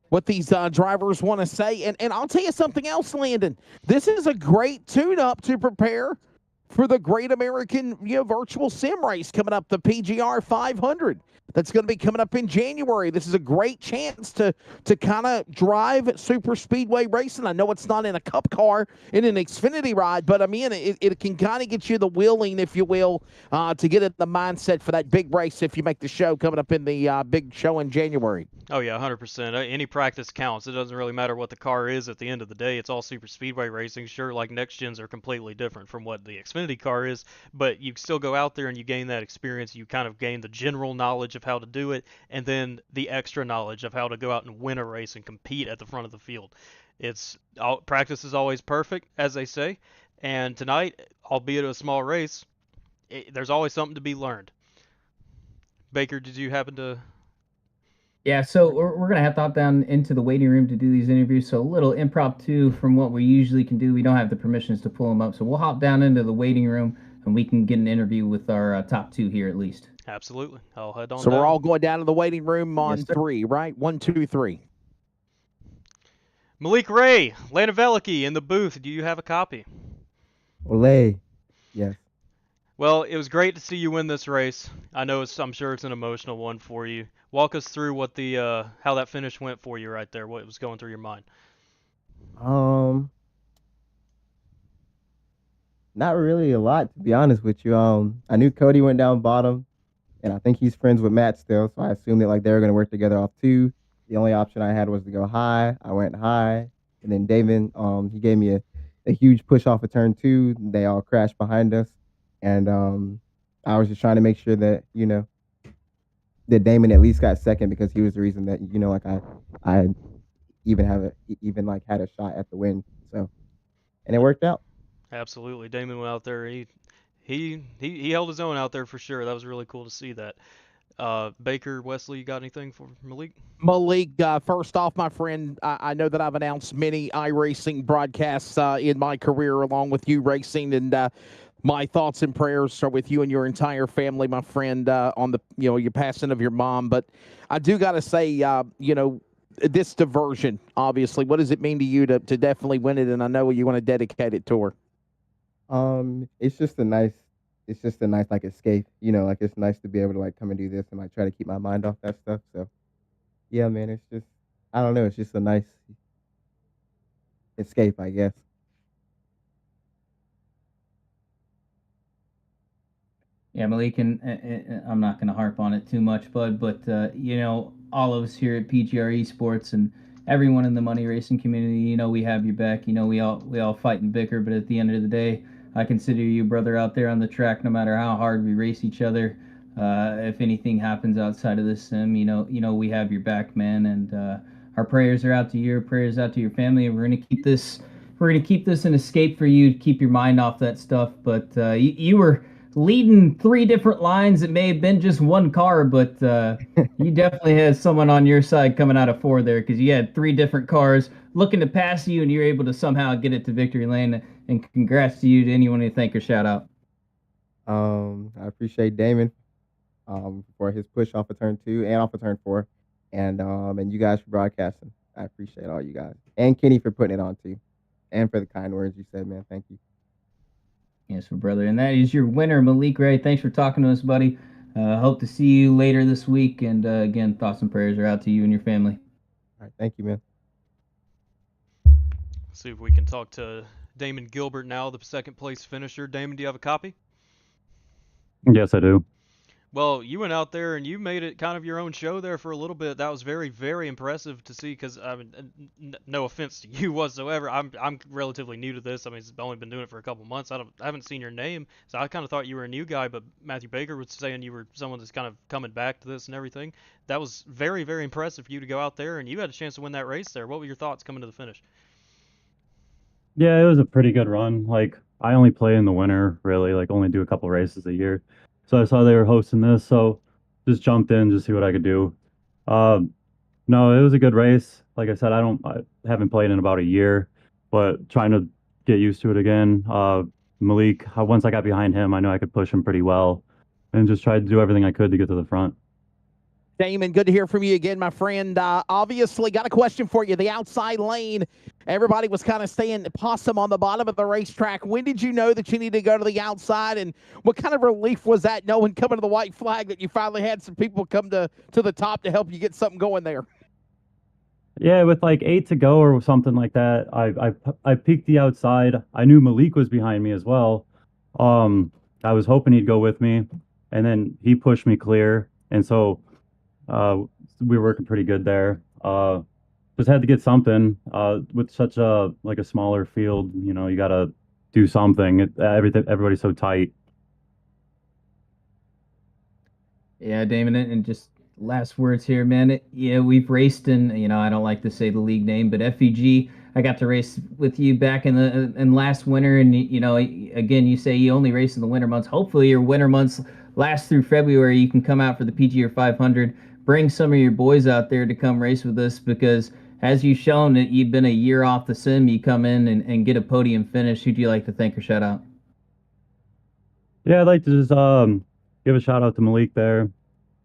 what these drivers want to say. And I'll tell you something else, Landon. This is a great tune-up to prepare for the Great American Virtual Sim Race coming up, the PGR 500. That's going to be coming up in January. This is a great chance to kind of drive super speedway racing. I know it's not in a cup car, in an Xfinity ride, but I mean, it can kind of get you the wheeling, if you will, to get in the mindset for that big race if you make the show coming up in the big show in January. Oh, yeah, 100%. Any practice counts. It doesn't really matter what the car is at the end of the day. It's all super speedway racing. Sure, like next gens are completely different from what the Xfinity car is, but you still go out there and you gain that experience. You kind of gain the general knowledge of how to do it, and then the extra knowledge of how to go out and win a race and compete at the front of the field. Practice is always perfect, as they say, and tonight, albeit a small race, there's always something to be learned. Baker, did you happen to... Yeah, so we're going to have to hop down into the waiting room to do these interviews. So a little impromptu from what we usually can do. We don't have the permissions to pull them up. So we'll hop down into the waiting room and we can get an interview with our top 2 here at least. Absolutely. I'll head on So down. we're all going down to the waiting room on Yes, sir. 3, right? 1, 2, 3. Veleke Ray, Landon Veleke in the booth. Do you have a copy? Olay. Yes. Well, it was great to see you win this race. I'm sure it's an emotional one for you. Walk us through what how that finish went for you right there. What was going through your mind? Not really a lot, to be honest with you. I knew Cody went down bottom, and I think he's friends with Matt still, so I assumed that they were going to work together off 2. The only option I had was to go high. I went high, and then David, he gave me a huge push off of turn 2. They all crashed behind us, and I was just trying to make sure that that Damon at least got second, because he was the reason that I even had a shot at the win. So, and it worked out. Absolutely. Damon went out there. He held his own out there for sure. That was really cool to see that. Baker, Wesley, you got anything for Veleke? Veleke, first off, my friend, I know that I've announced many iRacing broadcasts in my career along with you racing, and my thoughts and prayers are with you and your entire family, my friend, on the your passing of your mom. But I do got to say, this diversion, obviously, what does it mean to you to definitely win it? And I know you want to dedicate it to her. It's just a nice escape, it's nice to be able to come and do this and try to keep my mind off that stuff. So yeah, man, it's just, I don't know, it's just a nice escape, I guess. Yeah, Malik, and I'm not going to harp on it too much, bud, but all of us here at PGR eSports and everyone in the money racing community, we have your back. We all fight and bicker, but at the end of the day, I consider you brother out there on the track. No matter how hard we race each other, if anything happens outside of this sim, we have your back, man. And our prayers are out to you, prayers out to your family. And we're gonna keep this an escape for you to keep your mind off that stuff. But you were leading 3 different lines. It may have been just one car, but you definitely had someone on your side coming out of 4 there, because you had 3 different cars looking to pass you, and you're able to somehow get it to victory lane. And congrats to you, to anyone you thank or shout out. I appreciate Damon for his push off of turn 2 and off of turn 4, and you guys for broadcasting. I appreciate all you guys, and Kenny for putting it on too, and for the kind words you said, man. Thank you. Yes, my brother. And that is your winner, Veleke Ray. Thanks for talking to us, buddy. Hope to see you later this week. And again, thoughts and prayers are out to you and your family. All right, thank you, man. See if we can talk to Damon Gilbert now, the second place finisher. Damon, do you have a copy? Yes, I do. Well, you went out there and you made it kind of your own show there for a little bit. That was very, very impressive to see. Because I mean, no offense to you whatsoever, I'm relatively new to this. I mean, I've only been doing it for a couple months. I haven't seen your name, so I kind of thought you were a new guy. But Matthew Baker was saying you were someone that's kind of coming back to this and everything. That was very, very impressive for you to go out there and you had a chance to win that race there. What were your thoughts coming to the finish? Yeah, it was a pretty good run. Like I only play in the winter, really. Like only do a couple races a year. So I saw they were hosting this, so just jumped in just see what I could do. Um, no, it was a good race. Like I said, I haven't played in about a year, but trying to get used to it again. Malik, once I got behind him, I knew I could push him pretty well, and just tried to do everything I could to get to the front. Damon, good to hear from you again, my friend. Obviously, got a question for you. The outside lane, everybody was kind of staying possum on the bottom of the racetrack. When did you know that you needed to go to the outside, and what kind of relief was that knowing coming to the white flag that you finally had some people come to the top to help you get something going there? Yeah, with like 8 to go or something like that, I peeked the outside. I knew Malik was behind me as well. I was hoping he'd go with me, and then he pushed me clear, and so uh, we were working pretty good there. Just had to get something. With such a like a smaller field, you know, you gotta do something. Everybody's so tight. Yeah, Damon, and just last words here, man. Yeah, we've raced in, I don't like to say the league name, but FEG. I got to race with you back in last winter, and again, you say you only race in the winter months. Hopefully, your winter months last through February. You can come out for the PGR 500. Bring some of your boys out there to come race with us because, as you've shown that you've been a year off the sim, you come in and get a podium finish. Who'd you like to thank or shout out? Yeah, I'd like to just give a shout out to Malik there,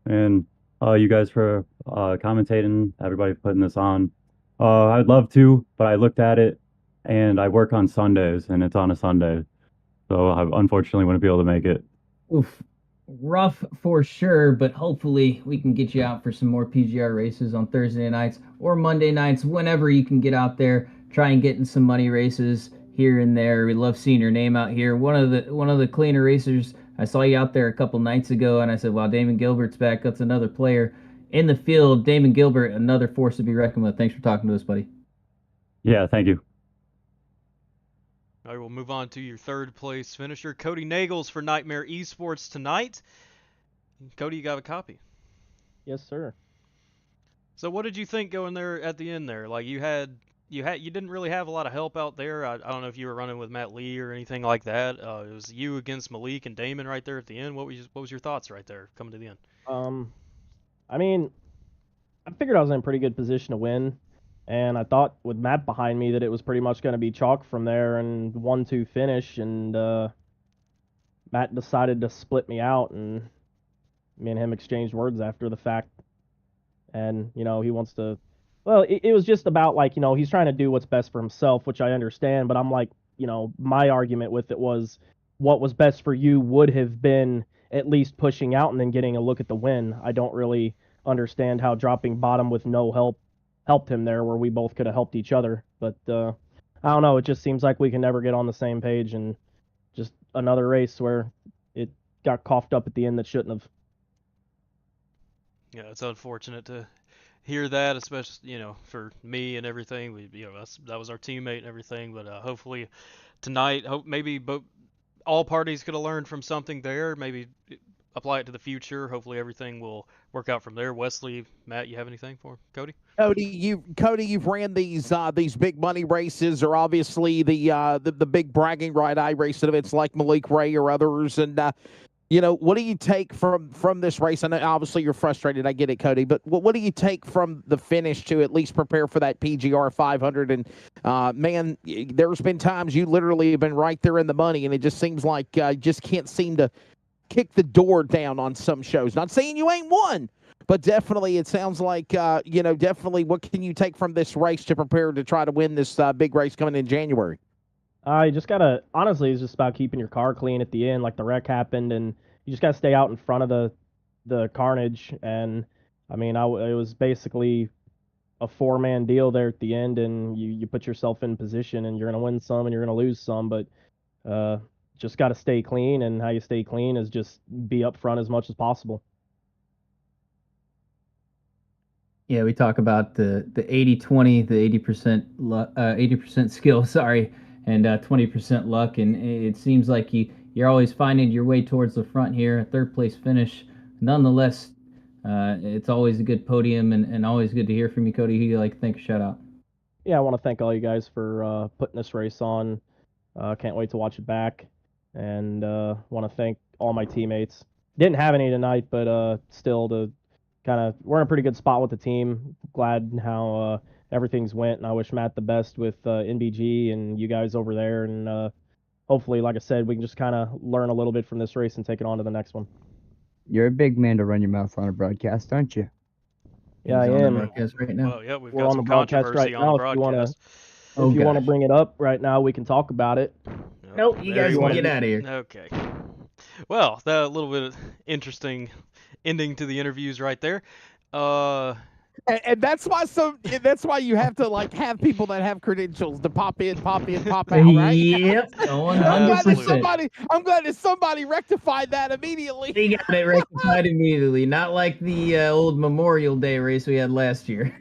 and you guys for commentating, everybody for putting this on. I'd love to, but I looked at it and I work on Sundays and it's on a Sunday. So I unfortunately wouldn't be able to make it. Oof, rough for sure, but hopefully we can get you out for some more PGR races on Thursday nights or Monday nights, whenever you can get out there. Try and get in some money races here and there. We love seeing your name out here. One of the cleaner racers. I saw you out there a couple nights ago, and I said, "Wow, Damon Gilbert's back. That's another player in the field." Damon Gilbert, another force to be reckoned with. Thanks for talking to us, buddy. Yeah, thank you. All right, we'll move on to your third place finisher, Cody Nagels for Nightmare Esports tonight. Cody, you got a copy. Yes, sir. So what did you think going there at the end there? Like you didn't really have a lot of help out there. I don't know if you were running with Matt Lee or anything like that. It was you against Malik and Damon right there at the end. What was your thoughts right there coming to the end? I mean, I figured I was in a pretty good position to win, and I thought with Matt behind me that it was pretty much going to be chalk from there and 1-2 finish, and Matt decided to split me out, and me and him exchanged words after the fact. And he wants to, well, it was just about like, he's trying to do what's best for himself, which I understand, but I'm like, my argument with it was what was best for you would have been at least pushing out and then getting a look at the win. I don't really understand how dropping bottom with no help helped him there, where we both could have helped each other. But I don't know, it just seems like we can never get on the same page, and just another race where it got coughed up at the end that shouldn't have. Yeah, it's unfortunate to hear that, especially for me and everything. That was our teammate and everything. But hopefully tonight, maybe all parties could have learned from something there. Maybe apply it to the future. Hopefully everything will work out from there. Wesley, Matt, you have anything for Cody? Cody, you've ran these big money races, or obviously the big bragging right eye racing events like Malik Ray or others, and what do you take from this race? I know obviously you're frustrated. I get it, Cody. But what do you take from the finish to at least prepare for that PGR 500? And, man, there's been times you literally have been right there in the money, and it just seems like you just can't seem to kick the door down on some shows. Not saying you ain't won, but definitely it sounds like, definitely what can you take from this race to prepare to try to win this big race coming in January? You just gotta, honestly, it's just about keeping your car clean at the end. Like the wreck happened, and you just gotta stay out in front of the carnage. And I mean, it was basically a 4-man deal there at the end, and you put yourself in position, and you're gonna win some and you're gonna lose some. But just got to stay clean, and how you stay clean is just be up front as much as possible. Yeah, we talk about the 80-20, the 80% skill, sorry, and 20% luck, and it seems like you're always finding your way towards the front here. A third place finish, nonetheless. It's always a good podium, and always good to hear from you, Cody. Who you like to thank a shout out? Yeah, I want to thank all you guys for putting this race on. Can't wait to watch it back, and want to thank all my teammates. Didn't have any tonight, but still, we're in a pretty good spot with the team. Glad how everything's went, and I wish Matt the best with NBG and you guys over there, and hopefully, like I said, we can just kind of learn a little bit from this race and take it on to the next one. You're a big man to run your mouth on a broadcast, aren't you? Yeah, He's I on the am. broadcast right now. Well, yeah, we've We're got on some the broadcast controversy right on now. the If you want broadcast. to bring it up right now, we can talk about it. Yep, Nope, you there guys you can go. get out of here. Okay. Well, that a little bit of interesting ending to the interviews right there. And that's why you have to like have people that have credentials to pop in, pop out, right? Yep, 100%. I'm glad that somebody rectified that immediately. He got it rectified immediately, not like the old Memorial Day race we had last year.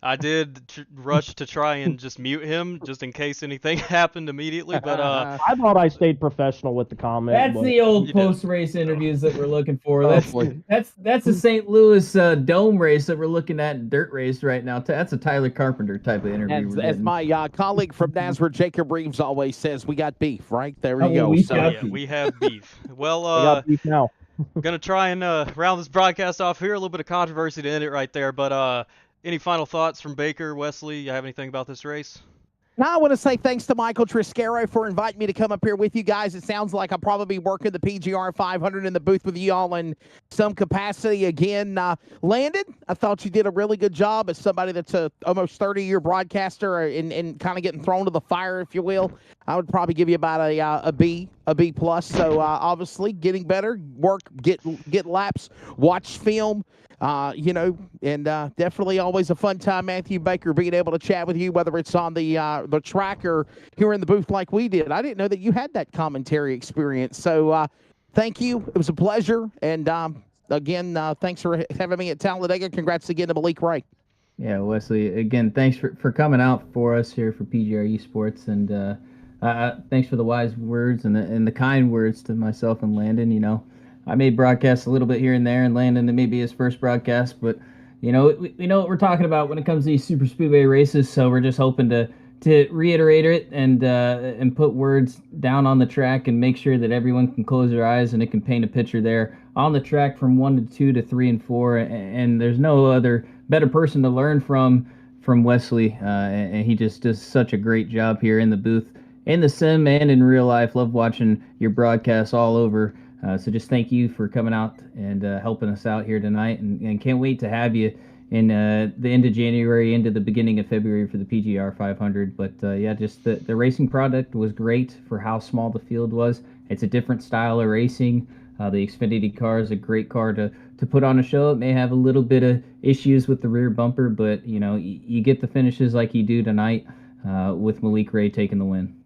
I did rush to try and just mute him just in case anything happened immediately, but I thought I stayed professional with the comment. That's but the old You did. post-race interviews that we're looking for. Oh, That's boy. that's the St. Louis Dome race that we're looking at, dirt race right now. That's a Tyler Carpenter type of interview. As my colleague from Nazareth, Jacob Reeves, always says, we got beef, right? There Oh, you go. we So, got yeah, we have beef. Well, I got beef now. gonna try and round this broadcast off here. A little bit of controversy to end it right there, but any final thoughts from Baker, Wesley? You have anything about this race? now I want to say thanks to Michael Triscaro for inviting me to come up here with you guys. It sounds like I'll probably be working the PGR 500 in the booth with you all in some capacity again. Landon, I thought you did a really good job as somebody that's a almost 30-year broadcaster and kind of getting thrown to the fire, if you will. I would probably give you about a B plus. So obviously getting better, work, get laps, watch film. And definitely always a fun time, Matthew Baker, being able to chat with you, whether it's on the track or here in the booth like we did. I didn't know that you had that commentary experience. So thank you. It was a pleasure. And again, thanks for having me at Talladega. Congrats again to Veleke Ray. Yeah, Wesley, again, thanks for coming out for us here for PGR eSports, and thanks for the wise words and the kind words to myself and Landon. I made broadcasts a little bit here and there, and Landon, it may be his first broadcast, but we know what we're talking about when it comes to these super speedway races. So we're just hoping to reiterate it and put words down on the track and make sure that everyone can close their eyes and it can paint a picture there on the track from 1 to 2 to 3 and 4. And there's no other better person to learn from Wesley, and he just does such a great job here in the booth, in the sim and in real life. Love watching your broadcasts all over. So just thank you for coming out and helping us out here tonight, and can't wait to have you in the end of January into the beginning of February for the PGR 500. But yeah, just the racing product was great for how small the field was. It's a different style of racing. The Xfinity car is a great car to put on a show. It may have a little bit of issues with the rear bumper, but you get the finishes like you do tonight with Veleke Ray taking the win.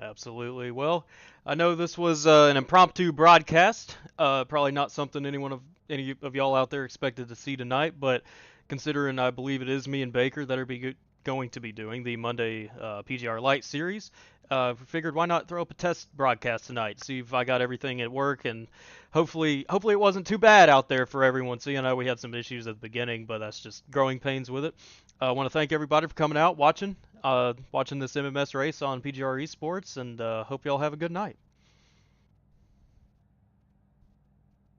Absolutely. Well, I know this was an impromptu broadcast. Probably not something any of y'all out there expected to see tonight, but considering I believe it is me and Baker that are going to be doing the Monday PGR Light Series, figured why not throw up a test broadcast tonight, see if I got everything at work, and hopefully it wasn't too bad out there for everyone. See, I know we had some issues at the beginning, but that's just growing pains with it. I want to thank everybody for coming out, watching this MMS race on PGR eSports, and hope y'all have a good night.